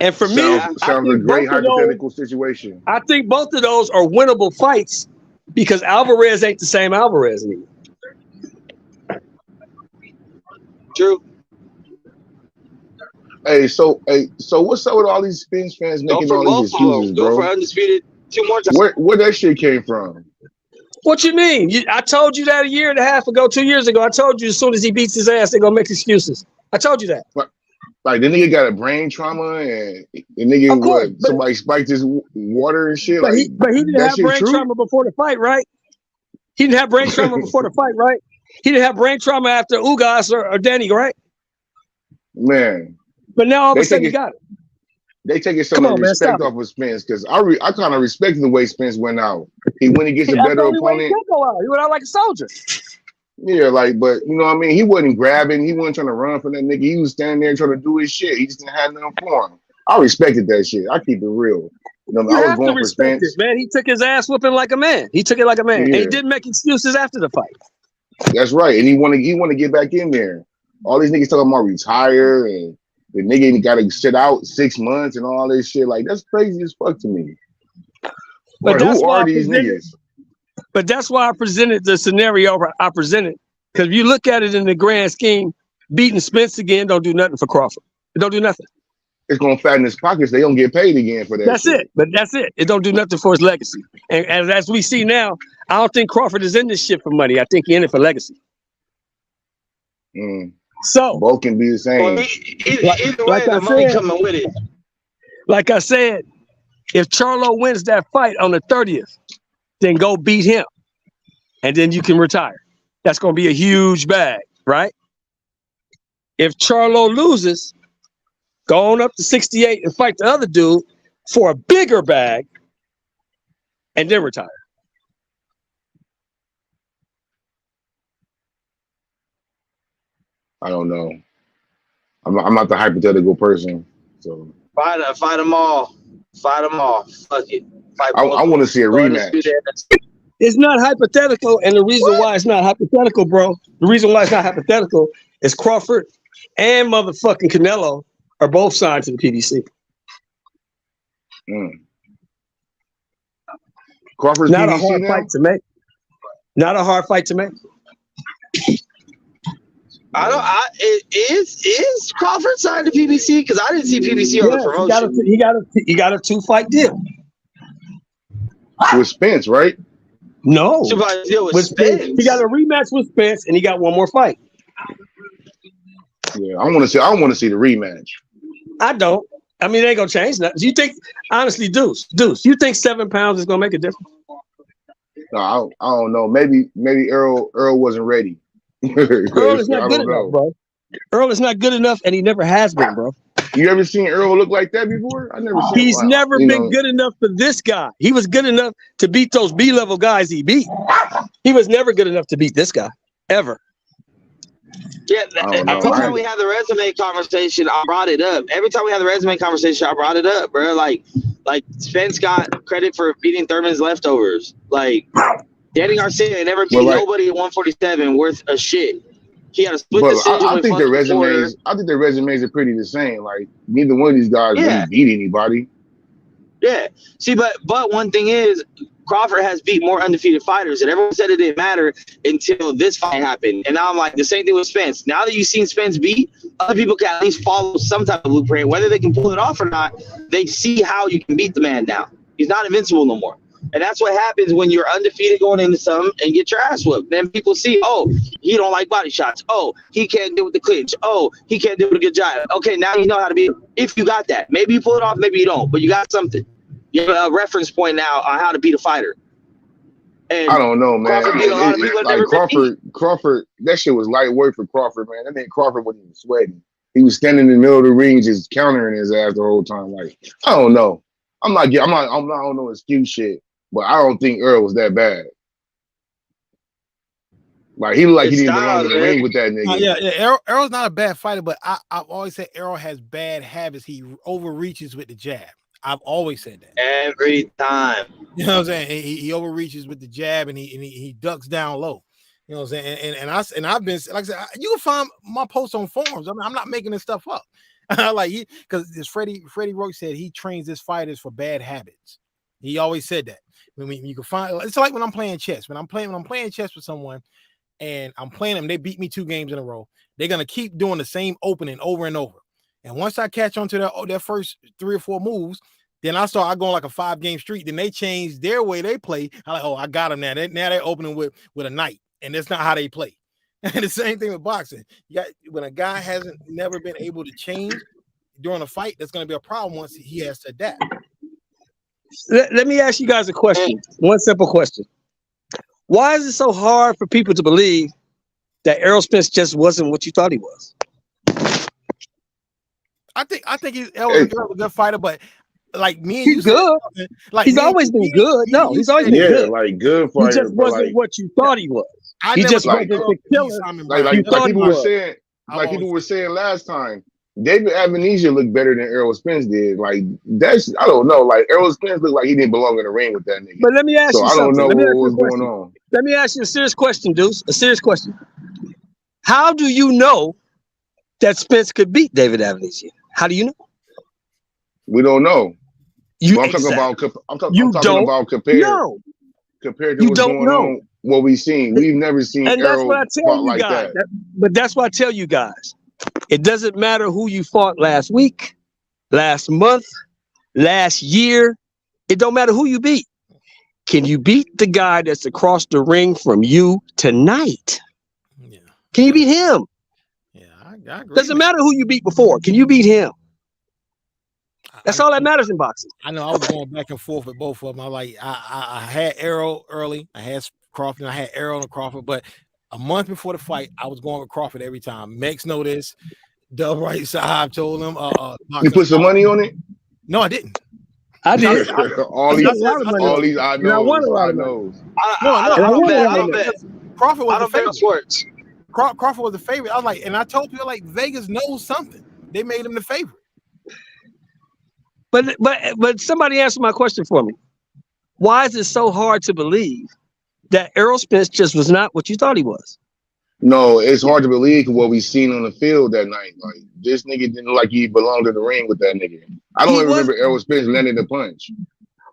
And for me, sounds a great hypothetical situation. I think both of those are winnable fights because Alvarez ain't the same Alvarez anymore. True. Hey, so what's up with all these Spence fans making all these excuses, bro? Go for undisputed 2 more times. Where that shit came from? What you mean? I told you that a year and a half ago, 2 years ago. I told you as soon as he beats his ass, they're gonna make excuses. I told you that. Like the nigga got a brain trauma and the nigga somebody spiked his water and shit. But he didn't have brain trauma before the fight, right? He didn't have brain trauma before the fight, right? He didn't have brain trauma after Ugas or Danny, right? Man. But now all of a sudden you got it. They taking some respect off of Spence because I kind of respect the way Spence went out. He went against a better opponent. He went out like a soldier. Yeah, but you know what I mean? He wasn't grabbing. He wasn't trying to run from that nigga. He was standing there trying to do his shit. He just didn't have nothing for him. I respected that shit. I keep it real. You know, I was going for Spence. Man, he took his ass whooping like a man. He took it like a man. Yeah. And he didn't make excuses after the fight. That's right. And he want to get back in there. All these niggas talking about retire and the nigga got to sit out 6 months and all this shit. Like, that's crazy as fuck to me. But who are these niggas? But that's why I presented the scenario I presented. Because if you look at it in the grand scheme, beating Spence again don't do nothing for Crawford. It don't do nothing. It's going to fatten his pockets. They don't get paid again for that. That's it. But that's it. It don't do nothing for his legacy. And as we see now, I don't think Crawford is in this shit for money. I think he's in it for legacy. So both can be the Well, same. either way, the money coming with it. Like I said, if Charlo wins that fight on the 30th, then go beat him, and then you can retire. That's going to be a huge bag, right? If Charlo loses, go on up to 68 and fight the other dude for a bigger bag, and then retire. I don't know. I'm not the hypothetical person, so Fight them all. Fight them all. Fuck it. I want to see a rematch. It's not hypothetical, and the reason why it's not hypothetical, bro, the reason why it's not hypothetical is Crawford and motherfucking Canelo are both signed to the PBC. Crawford's not PBC a hard now? fight to make. Not a hard fight to make. Is Crawford signed to PBC? Because I didn't see PBC on the promotion. He got a 2-fight deal with Spence, right? No, 2-fight deal with Spence. He got a rematch with Spence, and he got one more fight. Yeah, I want to see the rematch. I don't. I mean, it ain't gonna change nothing. Do you think, honestly, Deuce, you think 7 pounds is gonna make a difference? No, I don't know. Maybe Earl wasn't ready. Earl is not good enough, bro. Earl is not good enough, and he never has been, bro. You ever seen Earl look like that before? I never seen. He's never been good enough for this guy. He was good enough to beat those B-level guys he beat. He was never good enough to beat this guy, ever. Yeah, every time we had the resume conversation, I brought it up. Every time we had the resume conversation, I brought it up, bro. Like Spence got credit for beating Thurman's leftovers. Like Danny Garcia never beat nobody at 147 worth a shit. He had a split decision. I think their resumes are pretty the same. Like neither one of these guys really beat anybody. Yeah. See, but one thing is, Crawford has beat more undefeated fighters, and everyone said it didn't matter until this fight happened. And now I'm like, the same thing with Spence. Now that you've seen Spence beat, other people can at least follow some type of blueprint. Whether they can pull it off or not, they see how you can beat the man now. He's not invincible no more. And that's what happens when you're undefeated going into something and get your ass whooped. Then people see, oh, he don't like body shots. Oh, he can't deal with the clinch. Oh, he can't do a good job. Okay, now you know how to be. If you got that, maybe you pull it off, maybe you don't, but you got something. You have a reference point now on how to beat a fighter. And I don't know, man. Crawford, Crawford, that shit was light work for Crawford, man. That nigga Crawford wasn't even sweating. He was standing in the middle of the ring, just countering his ass the whole time. Like, I don't know. I don't know excuse shit, but I don't think Earl was that bad. Like he looked like he didn't belong in the ring with that nigga. Yeah. Earl's not a bad fighter, but I've always said Earl has bad habits. He overreaches with the jab. I've always said that every time. You know what I'm saying? He overreaches with the jab and he ducks down low. You know what I'm saying? And I've been, like I said, you can find my posts on forums. I mean, I'm not making this stuff up. Because this Freddie Roach said he trains his fighters for bad habits. He always said that. When you can find, it's like when I'm playing chess. When I'm playing chess with someone, and I'm playing them, they beat me 2 games in a row. They're gonna keep doing the same opening over and over. And once I catch on to their first 3 or 4 moves, then I going like a 5-game streak. Then they change their way they play. I'm like, oh, I got them now. Now they're opening with a knight, and that's not how they play. And the same thing with boxing. When a guy hasn't never been able to change during a fight, that's going to be a problem once he has to adapt. Let me ask you guys a question. One simple question. Why is it so hard for people to believe that Errol Spence just wasn't what you thought he was? I think he's a good fighter, but like me and he's good. Like he's always been good. No, he's always been good. Like good fighter. He just wasn't what you thought he was. He just wasn't the killer. Like people were saying last time, David Amnesia looked better than Errol Spence did. Like that's I don't know. Like Errol Spence looked like he didn't belong in the ring with that nigga. But let me ask you something. I don't know what was going on. Let me ask you a serious question, Deuce. A serious question. How do you know that Spence could beat David Amnesia? How do you know? We don't know. I'm talking about compared to what's going on. What we've seen, we've never seen Errol fought like that. But that's why I tell you guys, it doesn't matter who you fought last week, last month, last year. It don't matter who you beat. Can you beat the guy that's across the ring from you tonight? Yeah. Can you beat him? Yeah, I I agree. Doesn't matter who you beat before. Can you beat him? That's all that matters in boxing. I know I was going back and forth with both of them. I had Errol early. I had Crawford. And I had Errol and Crawford. But a month before the fight, I was going with Crawford every time. Mex know this. Dub Right Sahab told him. You put some money on it? No, I didn't. I did. all these I know. Crawford was I don't bet on sports. Crawford was the favorite. I was like, and I told people like Vegas knows something. They made him the favorite. But somebody answer my question for me. Why is it so hard to believe that Errol Spence just was not what you thought he was? No, it's hard to believe what we seen on the field that night. Like, this nigga didn't look like he belonged in the ring with that nigga. I don't even remember Errol Spence landing the punch.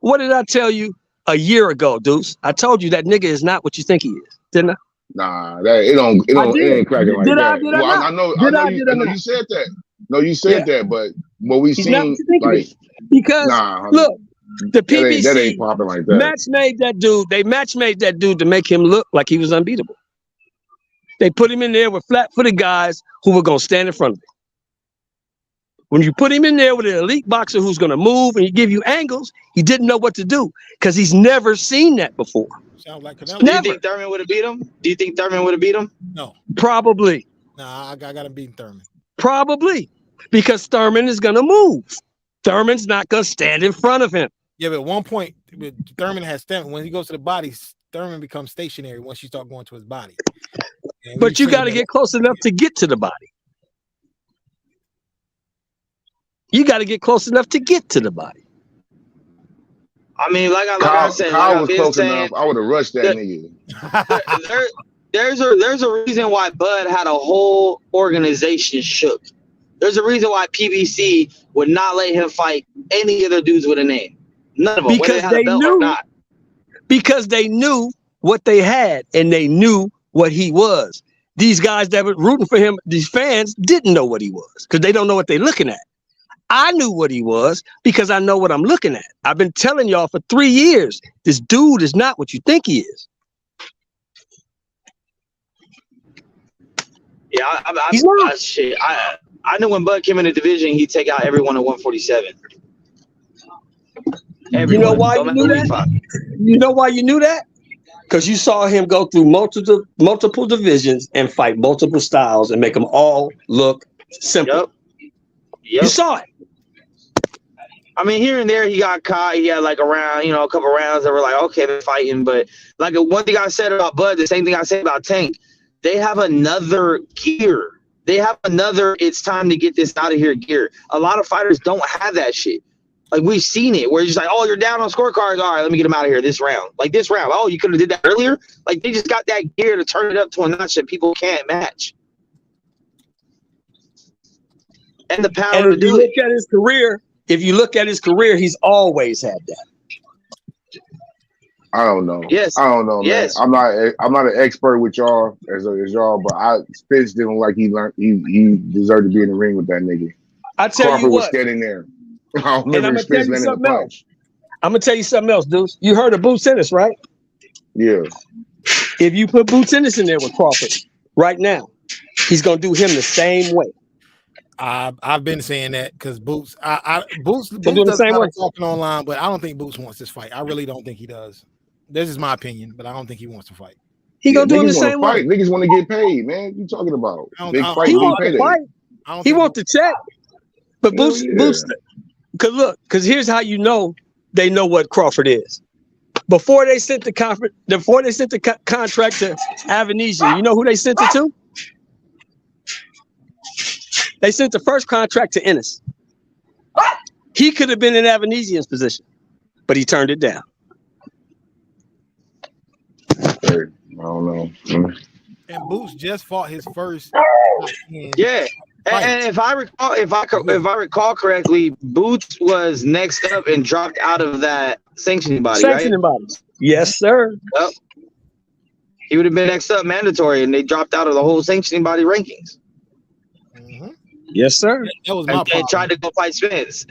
What did I tell you a year ago, Deuce? I told you that nigga is not what you think he is, didn't I? Nah, it ain't cracking like that. I know you said that. No, you said that, but what we seen, like, because look, the PBC that ain't popping like that. Match made that dude to make him look like he was unbeatable. They put him in there with flat-footed guys who were gonna stand in front of him. When you put him in there with an elite boxer who's gonna move and he give you angles, he didn't know what to do because he's never seen that before. Sounds like Do you think Thurman would have beat him? Do you think Thurman would have beat him? No. Probably. Nah, I got him beating Thurman. Probably. Because Thurman is gonna move. Thurman's not gonna stand in front of him. Yeah, but at one point, Thurman has stamina. When he goes to the body, Thurman becomes stationary once you start going to his body. But you got to get close enough to get to the body. You got to get close enough to get to the body. I mean, like I said, Kyle was close enough. I would have rushed that nigga. There's a reason why Bud had a whole organization shook. There's a reason why PBC would not let him fight any other dudes with a name. None of them, whether they had a belt or not. Because they knew what they had and they knew what he was. These guys that were rooting for him, these fans, didn't know what he was because they don't know what they're looking at. I knew what he was because I know what I'm looking at. I've been telling y'all for 3 years, this dude is not what you think he is. Yeah, I knew when Bud came in the division, he'd take out everyone at 147. You know why you knew that? You know why you knew that? Because you saw him go through multiple divisions and fight multiple styles and make them all look simple. Yep. You saw it. I mean, here and there he got caught. He had like a couple rounds that were like, okay, they're fighting. But like one thing I said about Bud, the same thing I said about Tank, they have another gear. They have another, it's time to get this out of here gear. A lot of fighters don't have that shit. Like, we've seen it where it's just like, oh, you're down on scorecards. All right, let me get him out of here this round. Like, this round. Oh, you could have did that earlier? Like, they just got that gear to turn it up to a notch that people can't match. And the power to do it. If you look at his career, he's always had that. I don't know. Yes. I don't know, yes. man. I'm not an expert with y'all as y'all, but Spence didn't like he deserved to be in the ring with that nigga. I tell Crawford you what. was standing there. I remember Spence landing the punch. I'm gonna tell you something else, dudes. You heard of Boots Ennis, right? Yeah. If you put Boots Ennis in there with Crawford right now, he's gonna do him the same way. I've been saying that because Boots does the same way talking online, but I don't think Boots wants this fight. I really don't think he does. This is my opinion, but I don't think he wants to fight. He gonna do him the same way. Niggas want to get paid, man. What you talking about? Big fight, he wants to fight. He wants to check. But Boots, because here's how you know they know what Crawford is. Before they sent the contract to Avanesian, you know who they sent it to? They sent the first contract to Ennis. He could have been in Avanesian's position, but he turned it down. I don't know. And Boots just fought his first. Yeah. And if I recall correctly, Boots was next up and dropped out of that sanctioning body, sanctioning bodies. Yes, sir. Yep. He would have been next up mandatory, and they dropped out of the whole sanctioning body rankings. Mm-hmm. Yes, sir. That was my and tried to go fight Spence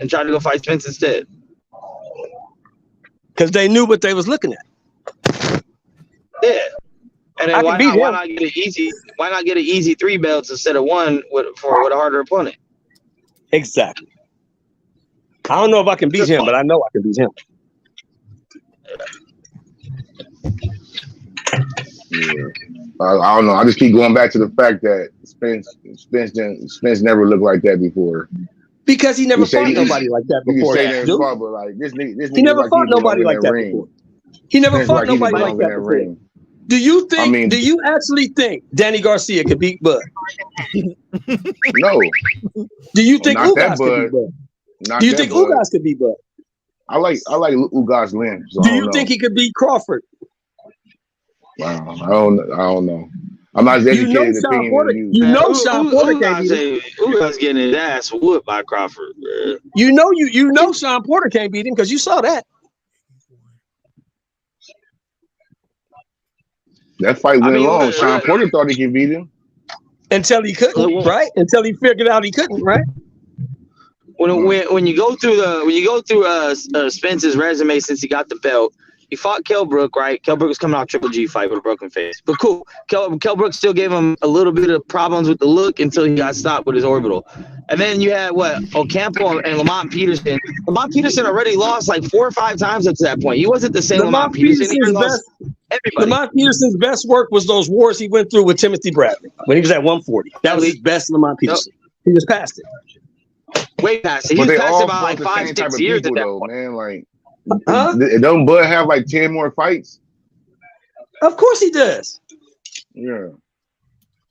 instead. Because they knew what they was looking at. Yeah. And then why not get an easy? Why not get an easy 3 belts instead of one with a harder opponent? Exactly. I don't know if I can beat him, but I know I can beat him. Yeah. I don't know. I just keep going back to the fact that Spence never looked like that before. Because he never fought nobody like that before. But like this nigga, he never fought nobody like that before. He never fought nobody like that before. Do you think? Do you actually think Danny Garcia could beat Bud? No. Do you think Ugas could beat Bud? Do you think Ugas could beat Bud? I like Ugas length. So do you think he could beat Crawford? Wow, I don't know. I'm not as educated opinion than you. You know Sean Porter can't beat him. Ugas getting his ass whooped by Crawford. Bro. You know Sean Porter can't beat him because you saw that. That fight went long. Sean Porter thought he could beat him. Until he couldn't, right? Until he figured out he couldn't, right? When you go through Spence's resume since he got the belt, he fought Kell Brook, right? Kell Brook was coming off Triple G fight with a broken face. But cool. Kell Brook still gave him a little bit of problems with the look until he got stopped with his orbital. And then you had Ocampo and Lamont Peterson. Lamont Peterson already lost like 4 or 5 times up to that point. He wasn't the same Lamont Peterson. He lost everybody. Lamont Peterson's best work was those wars he went through with Timothy Bradley when he was at 140. That was his best Lamont Peterson. He just passed it. Way past it. He was past it about like 5-6 years at that point. Man, like, don't Bud have like 10 more fights? Of course he does. Yeah.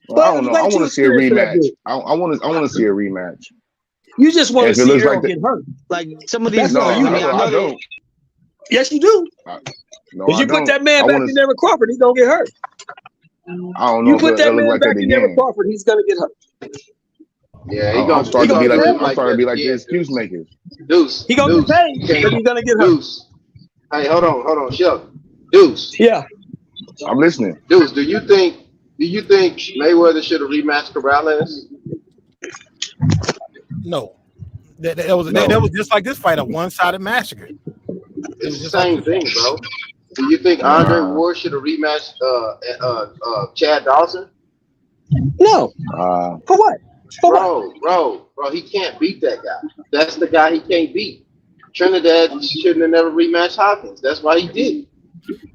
Well, I don't know. I want to see a rematch. I want to see a rematch. You just want to see Errol get hurt. Like some of these. I don't. Yes, you do. If you put that man back in there with Crawford, he's gonna get hurt. I don't know. You put that man back in there with Crawford, he's gonna get hurt. Yeah, he's gonna start to be like the excuse makers. Deuce. He gonna get paid, but he's gonna get hurt. Deuce. Hey, hold on, Chuck. Deuce. Yeah. I'm listening. Deuce, do you think Mayweather should have rematched Corrales? No. That was just like this fight, a one-sided massacre. It's the same thing, bro. Do you think Andre Ward should have rematched Chad Dawson? No. For what? Bro, he can't beat that guy. That's the guy he can't beat. Trinidad shouldn't have never rematched Hopkins. That's why he did.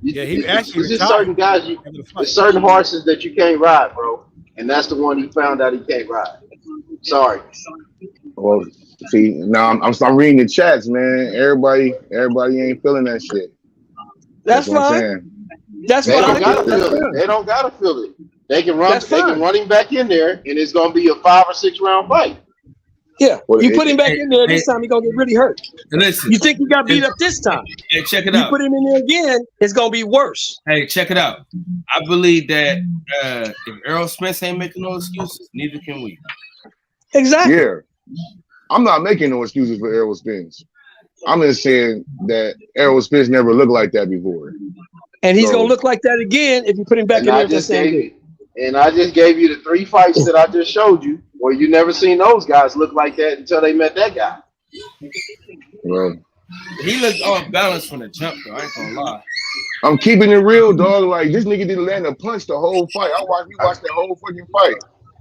Yeah, he actually. There's just certain guys, there's certain horses that you can't ride, bro, and that's the one he found out he can't ride. Sorry. Well, see, now I'm reading the chats, man. Everybody ain't feeling that shit. That's fine. That's fine. They don't gotta feel it. They can run. They can run him back in there, and it's gonna be a 5 or 6 round fight. Yeah, you put him back in there this time, he's gonna get really hurt. Listen, you think he got beat up this time? Hey, check it out. You put him in there again, it's gonna be worse. Hey, check it out. I believe that if Errol Spence ain't making no excuses, neither can we. Exactly. Yeah, I'm not making no excuses for Errol Spence. I'm just saying that Errol Spence never looked like that before, and he's gonna look like that again if you put him back in there the same day. And I just gave you the 3 fights that I just showed you, where you never seen those guys look like that until they met that guy. Well, he looked off balance from the jump, though. I ain't gonna lie. I'm keeping it real, dog. Like, this nigga didn't land a punch the whole fight. We watched that whole fucking fight.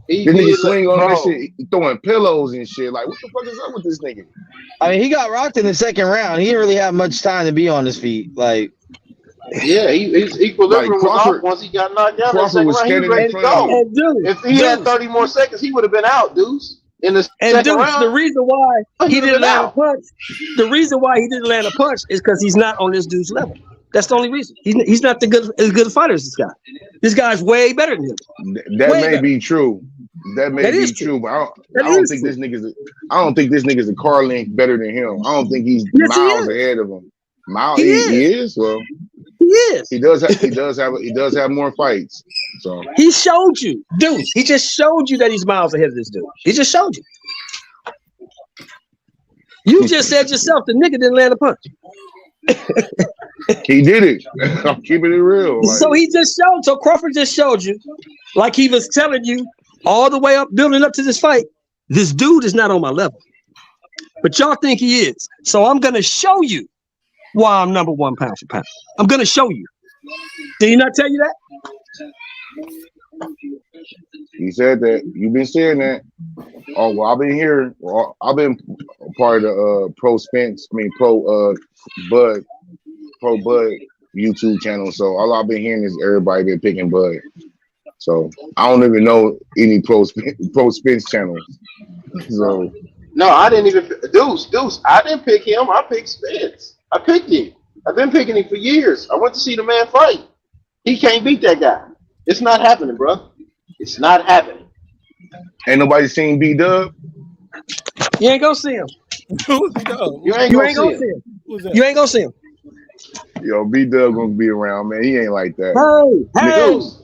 This nigga swing on that shit, throwing pillows and shit. Like, what the fuck is up with this nigga? I mean, he got rocked in the second round. He didn't really have much time to be on his feet. Like, yeah, his equilibrium was off once he got knocked down. Crawford was standing ready to go. If he had 30 more seconds, he would have been out, dudes. In the second round, the reason why he didn't land a punch, is because he's not on this dude's level. That's the only reason. He's not as good a fighter as this guy. This guy's way better than him. That may be true. That may be true, but I don't think this nigga's a car length better than him. I don't think he's miles ahead of him. He is. Well, he is. He does have more fights. So he showed you, dude. He just showed you that he's miles ahead of this dude. He just showed you. You just said yourself the nigga didn't land a punch. He did it. I'm keeping it real. Like, so he just showed. So Crawford just showed you, like he was telling you all the way up, building up to this fight. This dude is not on my level, but y'all think he is. So I'm gonna show you why I'm number 1 pound for pound. I'm gonna show you. Did he not tell you that? He said that. You've been saying that. Oh well, I've been here. Well, I've been part of the Pro Spence. I mean Pro Bud YouTube channel. So all I've been hearing is everybody been picking Bud. So I don't even know any Pro Spence channels. So No, I didn't even Deuce. I didn't pick him. I picked Spence. I picked him. I've been picking him for years. I went to see the man fight. He can't beat that guy. It's not happening, bro. It's not happening. ain't nobody seen B-Dub. You ain't gonna see him. You ain't gonna see him. You ain't gonna see him. Yo, B-Dub gonna be around, man. He ain't like that.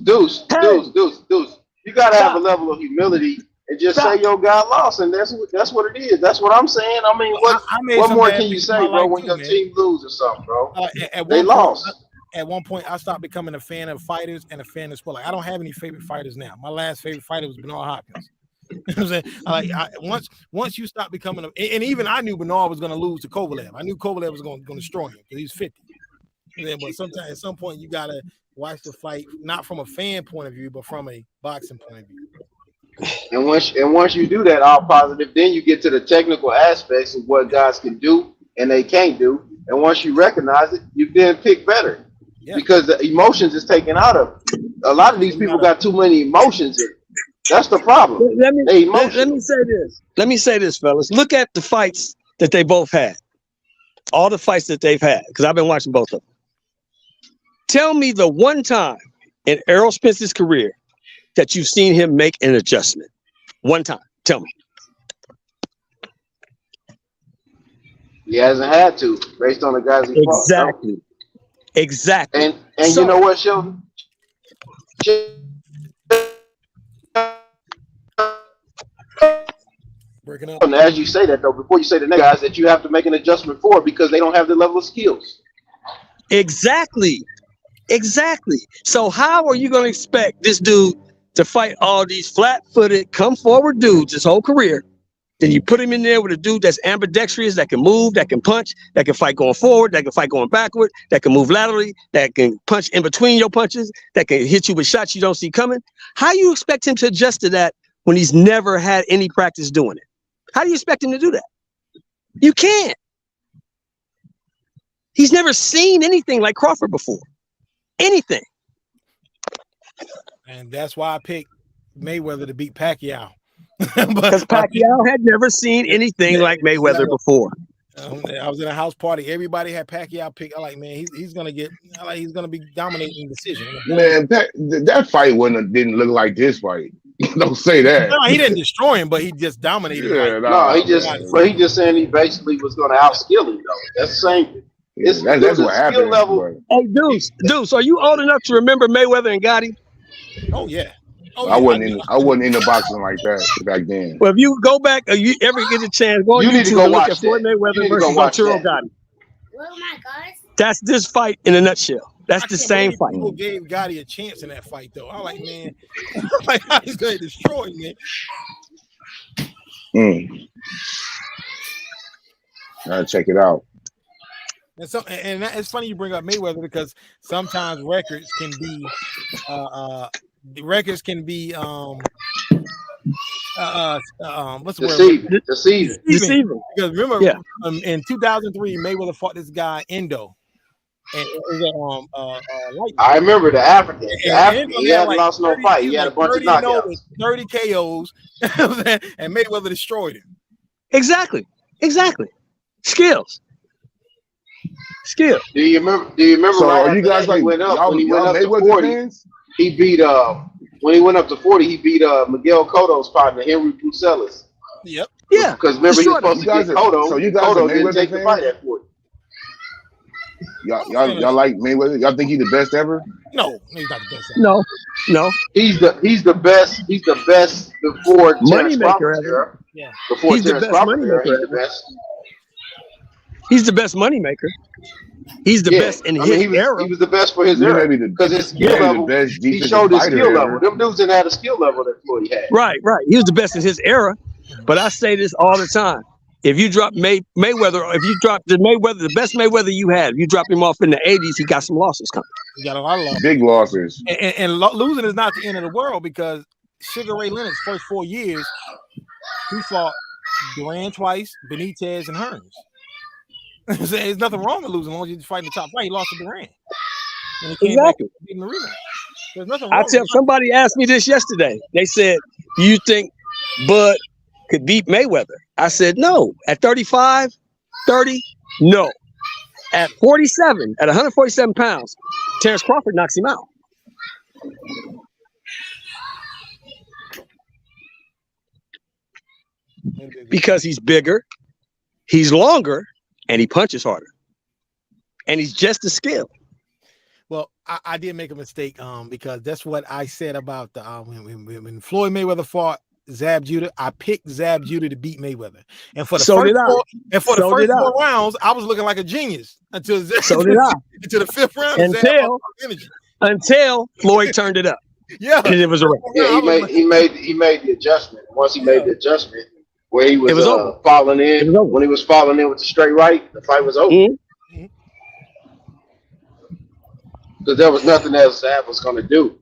Deuce. You gotta have a level of humility and just say your guy lost, and that's what it is. That's what I'm saying. I mean, what more can you say, bro, when your team lose or something, bro? They lost. At one point, I stopped becoming a fan of fighters and a fan of sport. Like, I don't have any favorite fighters now. My last favorite fighter was Bernard Hopkins. You know what I'm saying? Once you stop becoming and even I knew Bernard was going to lose to Kovalev. I knew Kovalev was going to destroy him because he's 50. But sometimes at some point you gotta watch the fight not from a fan point of view, but from a boxing point of view. And once you do that, all positive, then you get to the technical aspects of what guys can do and they can't do. And once you recognize it, you then pick better. Yeah. Because the emotions is taken out of it. A lot of these people got too many emotions in it. That's the problem. Let me say this. Let me say this, fellas. Look at the fights that they both had. All the fights that they've had, because I've been watching both of them. Tell me the one time in Errol Spence's career that you've seen him make an adjustment. One time. Tell me. He hasn't had to, based on the guys he fought. Exactly. So. Exactly. And so, you know what, Sheldon? Breaking up. And as you say that, though, before you say the next guys that you have to make an adjustment for because they don't have the level of skills. Exactly. So how are you going to expect this dude to fight all these flat-footed, come-forward dudes his whole career? Then you put him in there with a dude that's ambidextrous, that can move, that can punch, that can fight going forward, that can fight going backward, that can move laterally, that can punch in between your punches, that can hit you with shots you don't see coming. How do you expect him to adjust to that when he's never had any practice doing it? How do you expect him to do that? You can't. He's never seen anything like Crawford before. Anything. And that's why I picked Mayweather to beat Pacquiao. Because Pacquiao had never seen anything like Mayweather before. I was in a house party. Everybody had Pacquiao pick. I like, man, he's gonna be dominating the decision. Man, that fight didn't look like this fight. Don't say that. No, he didn't destroy him, but he just dominated. Yeah, he just saying he basically was going to outskill him though. That's the same thing. That's what happened. Level. Hey, Deuce, are you old enough to remember Mayweather and Gotti? Oh yeah. I wasn't into boxing like that back then. Well, if you go back, or you ever get a chance, go on YouTube and look at Floyd Mayweather versus Arturo Gotti. Oh my God. That's this fight in a nutshell. That's the same fight. People gave Gotti a chance in that fight, though. I'm like, man, like how he's going to destroy him, man. Gotta check it out. And it's funny you bring up Mayweather because sometimes records can be what's the word? Deceiving. Because remember, in 2003, Mayweather fought this guy Endo, and it was I remember the African. He hadn't lost no fight. He had a bunch of knockouts, 30 KOs, and Mayweather destroyed him. Exactly. Skills. Do you remember? So are you guys like when he went up to Mayweather 40? fans? He beat when he went up to 40, he beat Miguel Cotto's partner, Henry Brucelis. Yep. Yeah. Because remember he was supposed to get Cotto. So you guys Cotto are didn't Mayweather take the fans? fight at 40. Y'all like Mayweather? Y'all think he's the best ever? No, he's not the best ever. No. He's the best. He's the best before Terrence Moneymaker Crawford era. Yeah. Before He's the Terrence best Crawford era, moneymaker. he's the best. He's the best moneymaker. He's the best in his era. He was the best for his era because his skill level. He showed his skill level. Them dudes didn't have the skill level that Floyd had. Right. He was the best in his era. But I say this all the time. If you drop Mayweather, if you drop the best Mayweather you had, if you drop him off in the 80s, he got some losses coming. He got a lot of losses. Big losses. And losing is not the end of the world, because Sugar Ray Leonard's first 4 years, he fought Duran twice, Benitez, and Hearns. There's nothing wrong with losing as long as you're fighting the top fight. He lost to Duran. And he came back and beat him in the rematch. There's nothing wrong. Somebody asked me this yesterday. They said, "Do you think Bud could beat Mayweather?" I said, no. At 35, 30, no. At 47, at 147 pounds, Terrence Crawford knocks him out. Because he's bigger, he's longer, and he punches harder. And he's just as skilled. Well, I did make a mistake because that's what I said about the when Floyd Mayweather fought Zab Judah. I picked Zab Judah to beat Mayweather, and for the first 4 rounds, I was looking like a genius until the 5th round. Until Floyd turned it up. Yeah, and it was a wrap. Yeah, he made the adjustment. Once he made the adjustment, where he was falling in, when he was falling in with the straight right, the fight was over. Mm-hmm. Because there was nothing else Zab was going to do.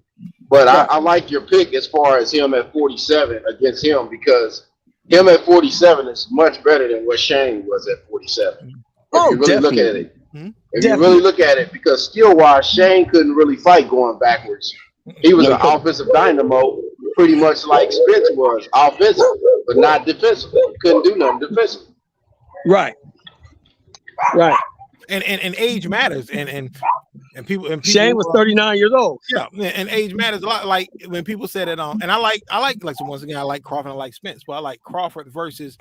But I like your pick as far as him at 47 against him, because him at 47 is much better than what Shane was at 47. If you really look at it. If you really look at it, because skill-wise, Shane couldn't really fight going backwards. He was an offensive dynamo, pretty much like Spence was, offensive, but not defensive. He couldn't do nothing defensive. Right. And age matters, and people Shane was 39 years old. Yeah, and age matters a lot. Like when people say that and I like once again, I like Crawford, I like Spence, but I like Crawford versus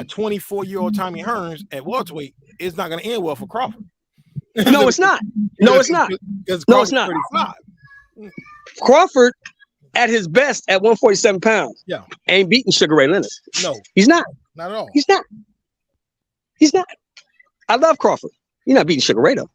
a 24-year-old Tommy Hearns at welterweight. It's not going to end well for Crawford. No, it's not. No, it's not. No, it's not. 35. Crawford at his best at 147 pounds. Yeah, ain't beating Sugar Ray Leonard. No, he's not. Not at all. He's not. I love Crawford. You're not beating Sugar Ray though.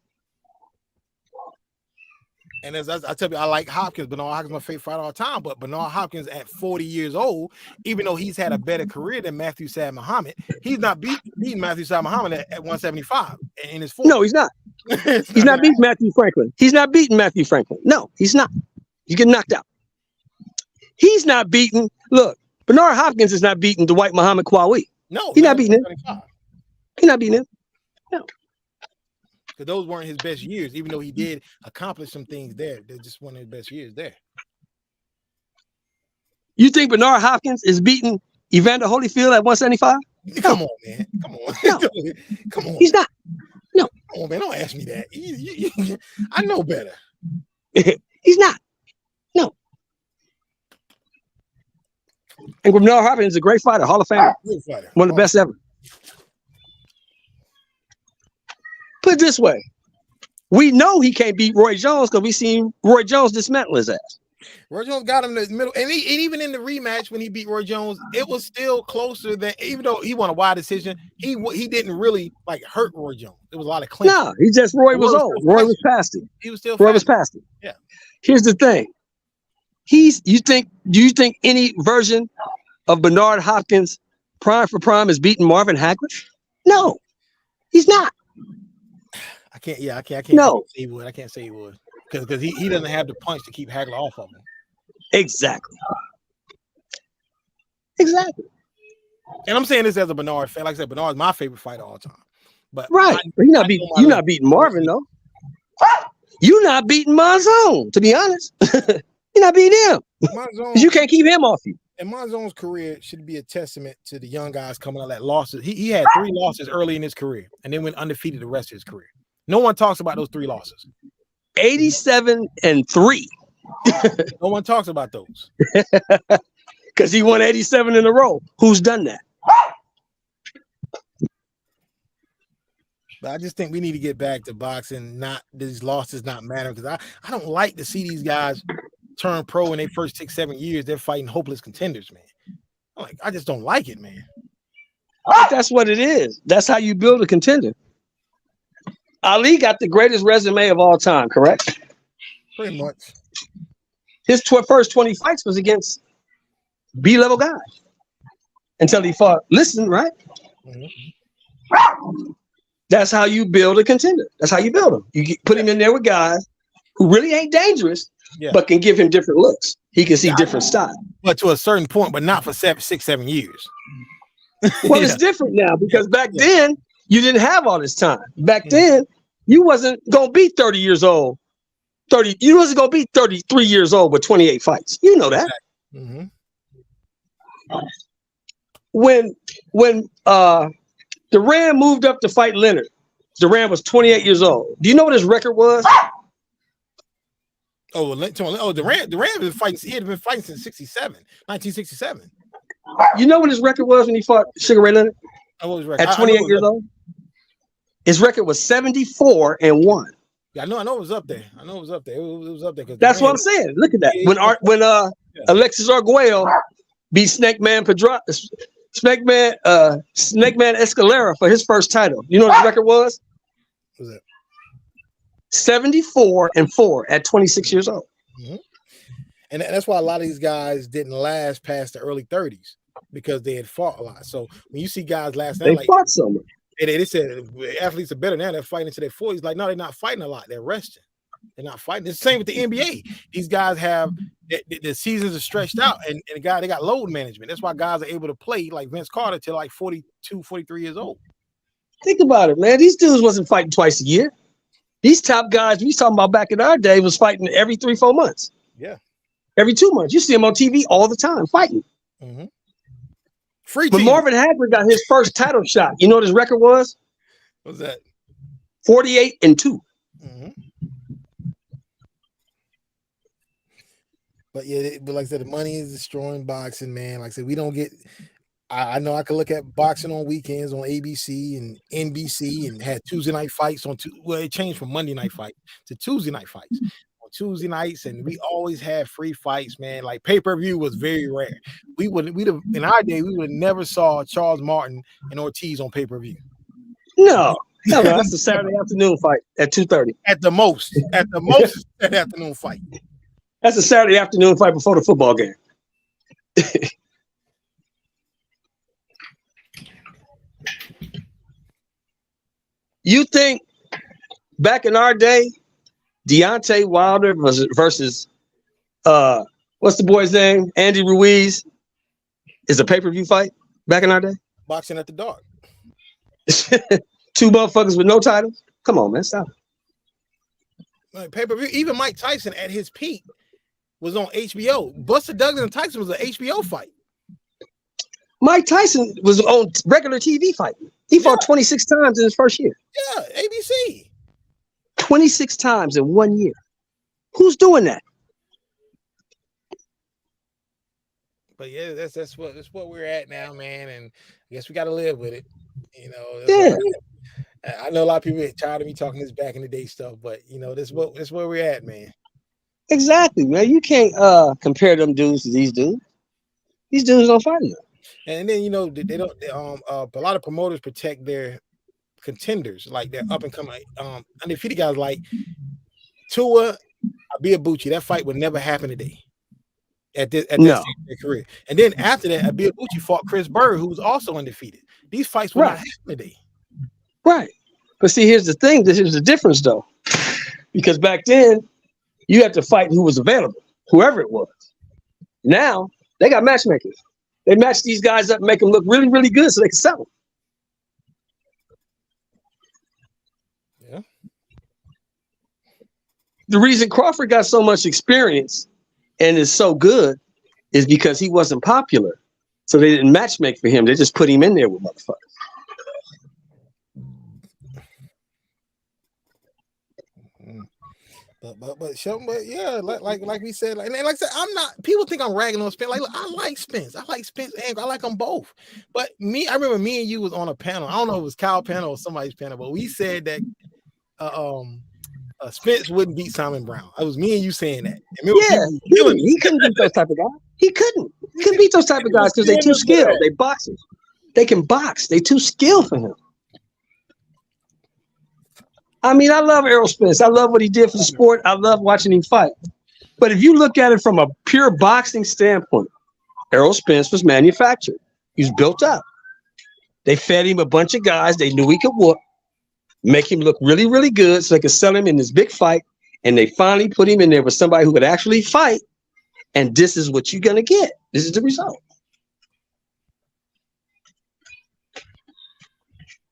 And as I tell you, I like Hopkins. Bernard Hopkins is my favorite fighter all the time. But Bernard Hopkins at 40 years old, even though he's had a better career than Matthew Sad Muhammad, he's not beating Matthew Sad Muhammad at 175 in his 40s. No, he's not. He's not beating Matthew Franklin. He's not beating Matthew Franklin. No, he's not. He's getting knocked out. He's not beating. Look, Bernard Hopkins is not beating Dwight Muhammad Kwawi. No, he's not beating him. He's not beating him. No. Because those weren't his best years, even though he did accomplish some things there. They're just one of his best years there. You think Bernard Hopkins is beating Evander Holyfield at 175? Come on, man. Come on. No. Come on. He's not. No. Come on, man. Don't ask me that. I know better. He's not. No. And Bernard Hopkins is a great fighter, Hall of Famer. One of the best ever. Put it this way. We know he can't beat Roy Jones because we seen Roy Jones dismantle his ass. Roy Jones got him in the middle. And even in the rematch when he beat Roy Jones, it was still closer than, even though he won a wide decision, he didn't really like hurt Roy Jones. It was a lot of clinch. No, Roy was old. Roy was past it. He was still Roy was past it. Yeah. Here's the thing. Do you think any version of Bernard Hopkins prime for prime is beating Marvin Hagler? No, he's not. I can't. No, say he would. I can't say he would because he doesn't have the punch to keep Hagler off of him. Exactly. And I'm saying this as a Bernard fan. Like I said, Bernard's my favorite fighter of all time. But right, you're not beating Marvin though. You're not beating Monzon, to be honest. You're not beating him. You can't keep him off you. And Monzon's career should be a testament to the young guys coming out that losses. He had 3 losses early in his career and then went undefeated the rest of his career. No one talks about those 3 losses. 87-3. No one talks about those. Because he won 87 in a row. Who's done that? But I just think we need to get back to boxing, not these losses not matter. Because I don't like to see these guys turn pro in their first 6-7 years. They're fighting hopeless contenders, man. I just don't like it, man. That's what it is. That's how you build a contender. Ali got the greatest resume of all time, correct? Pretty much. His first 20 fights was against B-level guys until he fought. Listen, right? That's how you build a contender. That's how you build him. You put him in there with guys who really ain't dangerous, but can give him different looks. He can see different style. But to a certain point, but not for 6, 7 years. Well, it's different now because back then you didn't have all this time. Back then, you wasn't gonna be 30 years old. You wasn't gonna be 33 years old with 28 fights. You know that. When Duran moved up to fight Leonard, Duran was 28 years old. Do you know what his record was? Duran been fighting. He had been fighting since 1967. You know what his record was when he fought Sugar Ray Leonard? What was his record? At 28 years old? His record was 74-1. Yeah, I know it was up there. It was up there. That's what I'm saying. Look at that. When Alexis Arguello beat Snake Man Escalera for his first title. You know what his record was? What was that? 74-4 at 26 years old. And that's why a lot of these guys didn't last past the early 30s because they had fought a lot. So when you see guys last night, they fought so much. They said athletes are better now. They're fighting into their 40s. Like, no, they're not fighting a lot. They're resting. They're not fighting. It's the same with the NBA. These guys have the seasons are stretched out, and they got load management. That's why guys are able to play like Vince Carter till like 42, 43 years old. Think about it, man. These dudes wasn't fighting twice a year. These top guys we talking about back in our day was fighting every 3-4 months. Yeah. Every 2 months. You see them on TV all the time fighting. Free when team. Marvin Hagler got his first title shot, you know what his record was? What's that? 48-2. But yeah, but like I said, the money is destroying boxing, man. Like I said, we don't get. I know I could look at boxing on weekends on ABC and NBC and had Tuesday night fights on. Well, it changed from Monday night fight to Tuesday night fights on Tuesday nights, and we always had free fights, man. Like pay-per-view was very rare. In our day, we would never saw Charles Martin and Ortiz on pay-per-view. No, that's a Saturday afternoon fight at 2:30. At the most, it's an afternoon fight. That's a Saturday afternoon fight before the football game. You think back in our day, Deontay Wilder versus what's the boy's name? Andy Ruiz is a pay-per-view fight back in our day? Boxing at the dark. 2 motherfuckers with no titles? Come on, man, stop it. Like pay-per-view, even Mike Tyson at his peak was on HBO. Buster Douglas and Tyson was an HBO fight. Mike Tyson was on regular TV fighting. He fought 26 times in his first year. Yeah, ABC. 26 times in 1 year. Who's doing that? But yeah, that's what we're at now, man. And I guess we got to live with it. You know. I know a lot of people get tired of me talking this back in the day stuff, but you know, this where we're at, man. Exactly, man. You can't compare them dudes to these dudes. These dudes don't fight enough. And then, you know, they don't. A lot of promoters protect their contenders, like their up and coming undefeated guys, like Tua Abiyabuchi. That fight would never happen today. At this stage of their career, and then after that, Abiyabuchi fought Chris Bird, who was also undefeated. These fights would not happen today. Right, but see, here's the thing. This is the difference, though, because back then you had to fight who was available, whoever it was. Now they got matchmakers. They match these guys up and make them look really, really good so they can sell them. Yeah. The reason Crawford got so much experience and is so good is because he wasn't popular. So they didn't matchmake for him. They just put him in there with motherfuckers. But yeah, like we said, and like I said, I'm not. People think I'm ragging on Spence. Like, look, I like Spence. I like Spence, and I like them both. But I remember me and you was on a panel. I don't know if it was Kyle panel or somebody's panel, but we said that Spence wouldn't beat Simon Brown. It was me and you saying that. He couldn't beat those type of guys. He couldn't beat those type of guys because they're too skilled. They boxers. They can box. They too skilled for him. I mean, I love Errol Spence. I love what he did for the sport. I love watching him fight. But if you look at it from a pure boxing standpoint, Errol Spence was manufactured. He was built up. They fed him a bunch of guys they knew he could whoop, make him look really, really good so they could sell him in this big fight. And they finally put him in there with somebody who could actually fight. And this is what you're going to get. This is the result.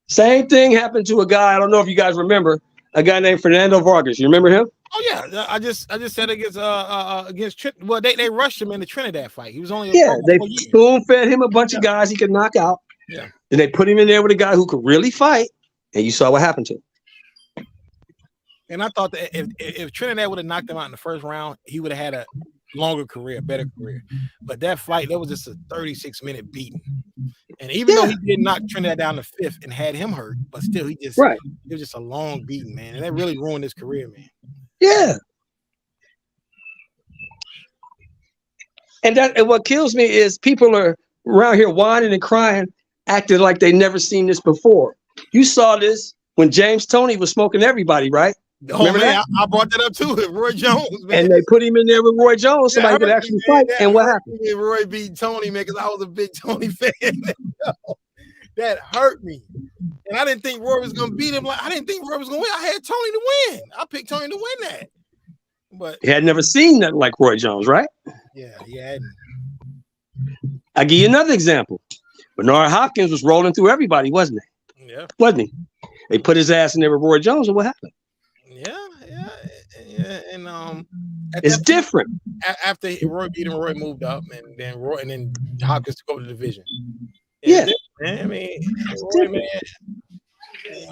Same thing happened to a guy. I don't know if you guys remember a guy named Fernando Vargas. You remember him? Oh yeah, I just said against well they rushed him in the Trinidad fight. He was only they spoon fed him a bunch of guys he could knock out. Yeah, and they put him in there with a guy who could really fight, and you saw what happened to him. And I thought that if Trinidad would have knocked him out in the first round, he would have had a longer career, better career. But that fight, that was just a 36-minute beating. And even though he did knock Trinidad down the fifth and had him hurt, but still it was just a long beating, man. And that really ruined his career, man. Yeah. And what kills me is people are around here whining and crying, acting like they never seen this before. You saw this when James Toney was smoking everybody, right? Oh, remember man, that? I brought that up too. Roy Jones, man. And they put him in there with Roy Jones, somebody could actually fight. And what happened? Roy beat Tony, man, because I was a big Tony fan. That hurt me. And I didn't think Roy was gonna beat him. I didn't think Roy was gonna win. I had Tony to win. I picked Tony to win that. But he had never seen nothing like Roy Jones, right? Yeah, he hadn't. I'll give you another example. Bernard Hopkins was rolling through everybody, wasn't he? Yeah. Wasn't he? They put his ass in there with Roy Jones, and what happened? Yeah. And it's different. After Roy beat him, Roy moved up, and then Hopkins took over the division. Yeah, man. I mean,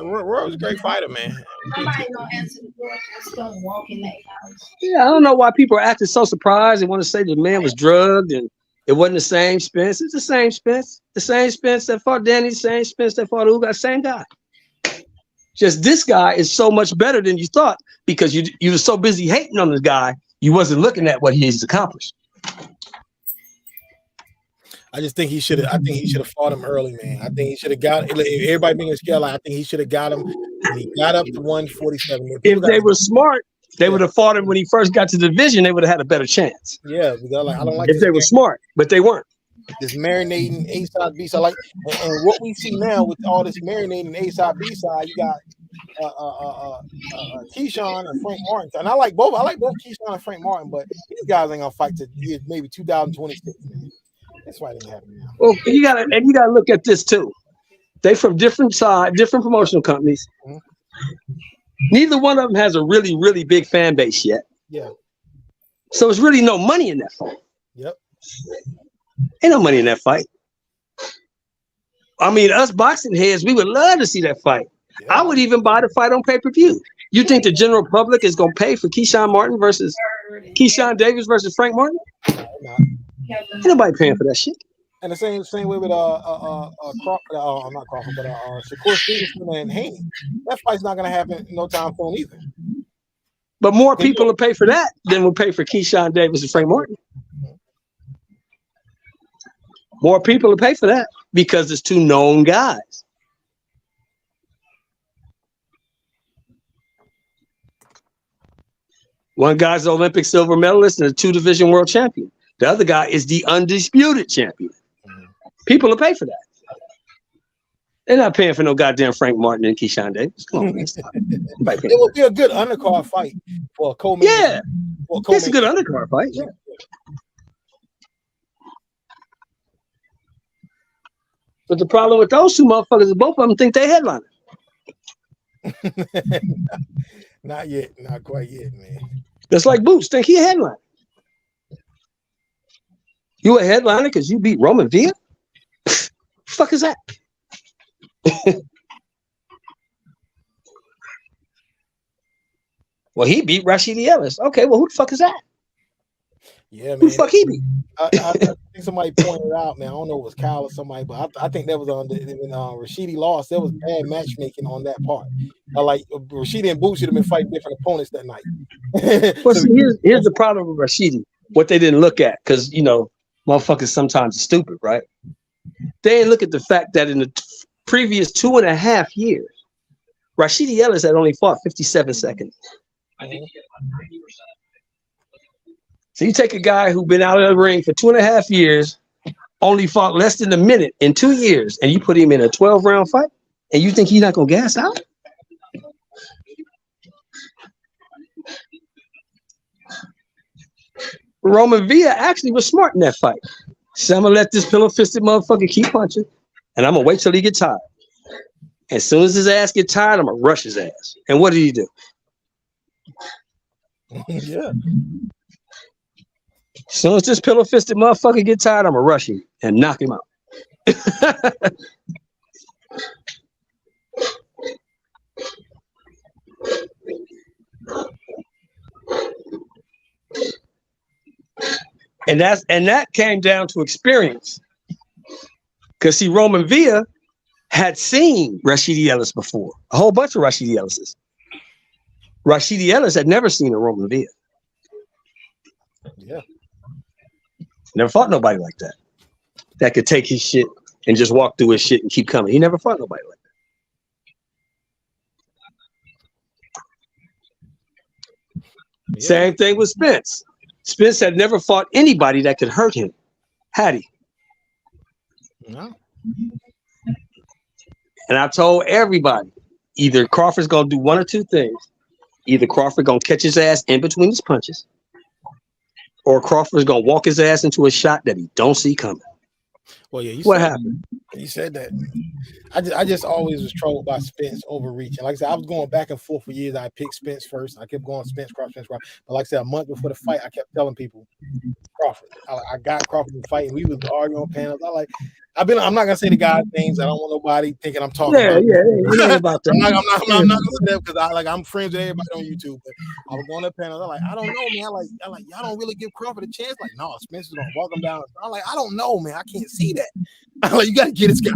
Roy was a great fighter, man. Somebody gonna answer the door. Just gonna walk in that house. Yeah, I don't know why people are acting so surprised and want to say the man was drugged and it wasn't the same Spence. It's the same Spence. The same Spence that fought Danny, the same Spence that fought Ugas, same guy. Just this guy is so much better than you thought because you were so busy hating on this guy, you wasn't looking at what he's accomplished. I just think he should have. I think he should have fought him early, man. I think he should have got everybody being scared. I think he should have got him. He got up to 147. If they were smart, they would have fought him when he first got to the division. They would have had a better chance. Yeah, because I don't like if they were smart, but they weren't. This marinating A side, B side, and what we see now with all this marinating A side, B side, you got Keyshawn and Frank Martin, and I like both. I like both Keyshawn and Frank Martin, but these guys ain't gonna fight to maybe 2026. Man. That's why it didn't happen now. Well, you gotta look at this too. They from different promotional companies. Mm-hmm. Neither one of them has a really, really big fan base yet. Yeah. So there's really no money in that fight. Yep. Ain't no money in that fight. I mean, us boxing heads, we would love to see that fight. Yeah. I would even buy the fight on pay-per-view. You think the general public is gonna pay for Keyshawn Martin versus Keyshawn Davis versus Frank Martin? No. Ain't nobody paying for that shit. And the same way with Crawford, not Crawford, but Shakur Stevenson and Haney. That fight's not gonna happen no time soon either. But more people will pay for that than will pay for Keyshawn Davis and Frank Martin. More people will pay for that because it's two known guys. One guy's the Olympic silver medalist and a 2-division world champion. The other guy is the undisputed champion. People will pay for that. They're not paying for no goddamn Frank Martin and Keyshawn Davis. Come on, man. It would be a good undercard fight for a co-main. Yeah, it's a good undercard fight. Yeah. But the problem with those two motherfuckers is both of them think they headliner. Not yet, not quite yet, man. That's like Boots think he a headliner. You a headliner because you beat Roman Villa? Fuck is that? Well, he beat Rashidi Ellis. Okay, well, who the fuck is that? Yeah, man. Who the fuck he beat? I think somebody pointed out, man. I don't know if it was Kyle or somebody, but I think that was when Rashidi lost. There was bad matchmaking on that part. Like Rashidi and Boots should have been fighting different opponents that night. Well, see, here's the problem with Rashidi. What they didn't look at, because motherfuckers sometimes are stupid, right? They didn't look at the fact that in the previous 2.5 years, Rashidi Ellis had only fought 57 seconds. So you take a guy who's been out of the ring for 2.5 years, only fought less than a minute in 2 years, and you put him in a 12-round fight, and you think he's not gonna gas out? Roman Villa actually was smart in that fight. So I'm gonna let this pillow-fisted motherfucker keep punching, and I'm gonna wait till he get tired. As soon as his ass get tired, I'm gonna rush his ass. And what did he do? Yeah. As soon as this pillow-fisted motherfucker get tired, I'm gonna rush him and knock him out. And that came down to experience. Because see, Roman Villa had seen Rashidi Ellis before, a whole bunch of Rashidi Ellises. Rashidi Ellis had never seen a Roman Villa. Yeah. Never fought nobody like that could take his shit and just walk through his shit and keep coming. He never fought nobody like that. Yeah. Same thing with Spence. Spence had never fought anybody that could hurt him, had he? No. And I told everybody, either Crawford's gonna do one or two things. Either Crawford gonna catch his ass in between his punches, or Crawford's gonna walk his ass into a shot that he don't see coming. Well, yeah. What happened? You said that. I just always was troubled by Spence overreaching. Like I said, I was going back and forth for years. I picked Spence first. I kept going Spence, Crawford. But like I said, a month before the fight, I kept telling people Crawford. I got Crawford to fight, and we was arguing on panels. I'm not gonna say the guy's names. I don't want nobody thinking I'm talking about. Yeah, about that. I'm not gonna say that because I'm friends with everybody on YouTube. But I was going to panels. I'm like, I don't know, man. I'm like, y'all don't really give Crawford a chance. Like, no, Spence is gonna walk him down. I'm like, I don't know, man. I can't see that. I'm like, you gotta get this guy.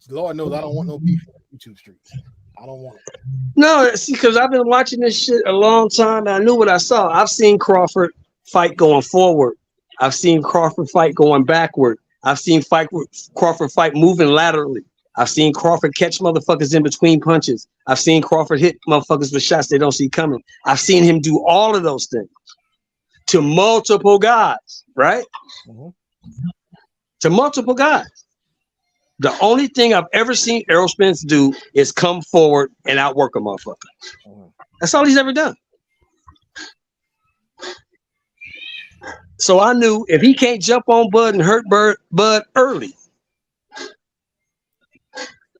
Lord knows I don't want no beef on YouTube streets. I don't want it. No, see, because I've been watching this shit a long time, and I knew what I saw. I've seen Crawford fight going forward. I've seen Crawford fight going backward. I've seen Crawford fight moving laterally. I've seen Crawford catch motherfuckers in between punches. I've seen Crawford hit motherfuckers with shots they don't see coming. I've seen him do all of those things to multiple guys, right? Mm-hmm. To multiple guys. The only thing I've ever seen Errol Spence do is come forward and outwork a motherfucker. That's all he's ever done. So I knew if he can't jump on Bud and hurt Bud early,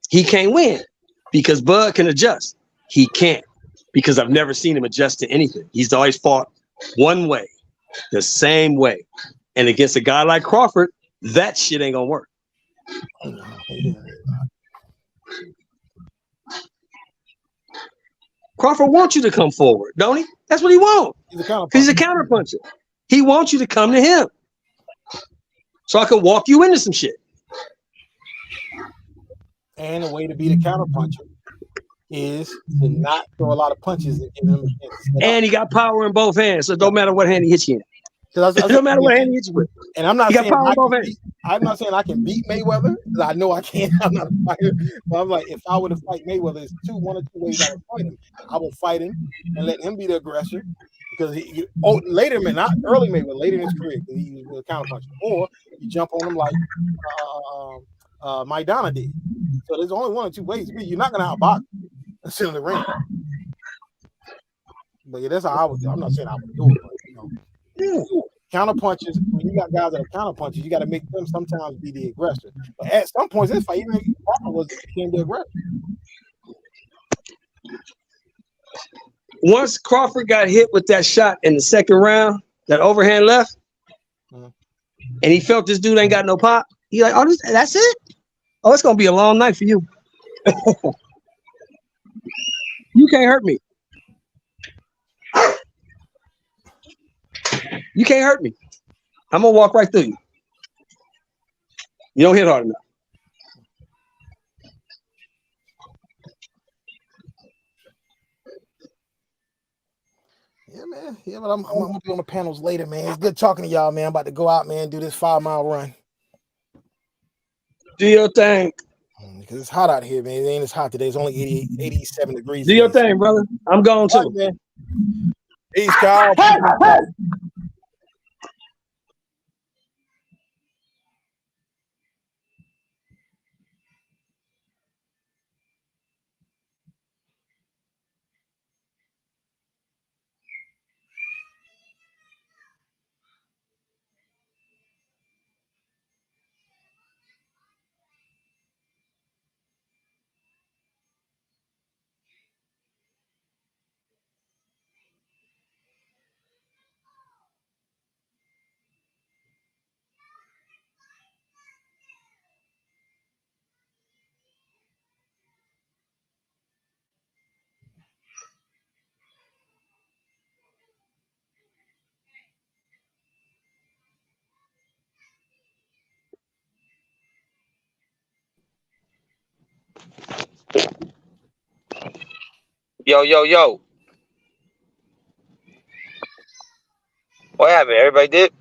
he can't win because Bud can adjust. He can't because I've never seen him adjust to anything. He's always fought one way, the same way. And against a guy like Crawford, that shit ain't gonna work. Crawford wants you to come forward, don't he? That's what he wants. He's a counter puncher. He wants you to come to him so I can walk you into some shit. And the way to beat a counter puncher is to not throw a lot of punches and give him a chance. And he got power in both hands, so it don't matter what hand he hits you in. It don't matter what hand he hits you with. And I'm not saying I'm not saying I can beat Mayweather because I know I can't. I'm not a fighter, but I'm like, if I were to fight Mayweather, it's one or two ways I would fight him. I would fight him and let him be the aggressor because later, man, not early Mayweather, later in his career, because he was a counter puncher, or you jump on him like Maidana did. So there's only one or two ways. You're not gonna outbox and sit in the ring. But yeah, that's how I would do. I'm not saying I would do it, but you know. Counter punches, when you got guys that are counter punches, you got to make them sometimes be the aggressor. But at some points, this fight, even Crawford became the aggressor. Once Crawford got hit with that shot in the second round, that overhand left, and he felt this dude ain't got no pop, he like, oh, that's it? Oh, it's gonna be a long night for you. You can't hurt me. You can't hurt me. I'm gonna walk right through you. You don't hit hard enough. Yeah, man. Yeah, but I'm gonna be on the panels later, man. It's good talking to y'all, man. I'm about to go out, man, do this 5 mile run. Do your thing. Because it's hot out here, man. It ain't as hot today. It's only 87 degrees. Do your thing, brother. I'm going too. Right, man. Peace, Kyle. Yo. What happened? Everybody did?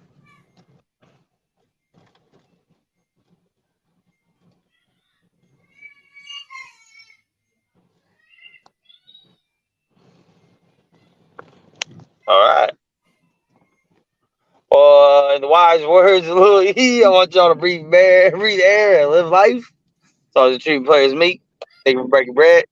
All right. In the wise words of Lil E, I want y'all to breathe air and live life. So the treat players meet. Thank you for breaking bread.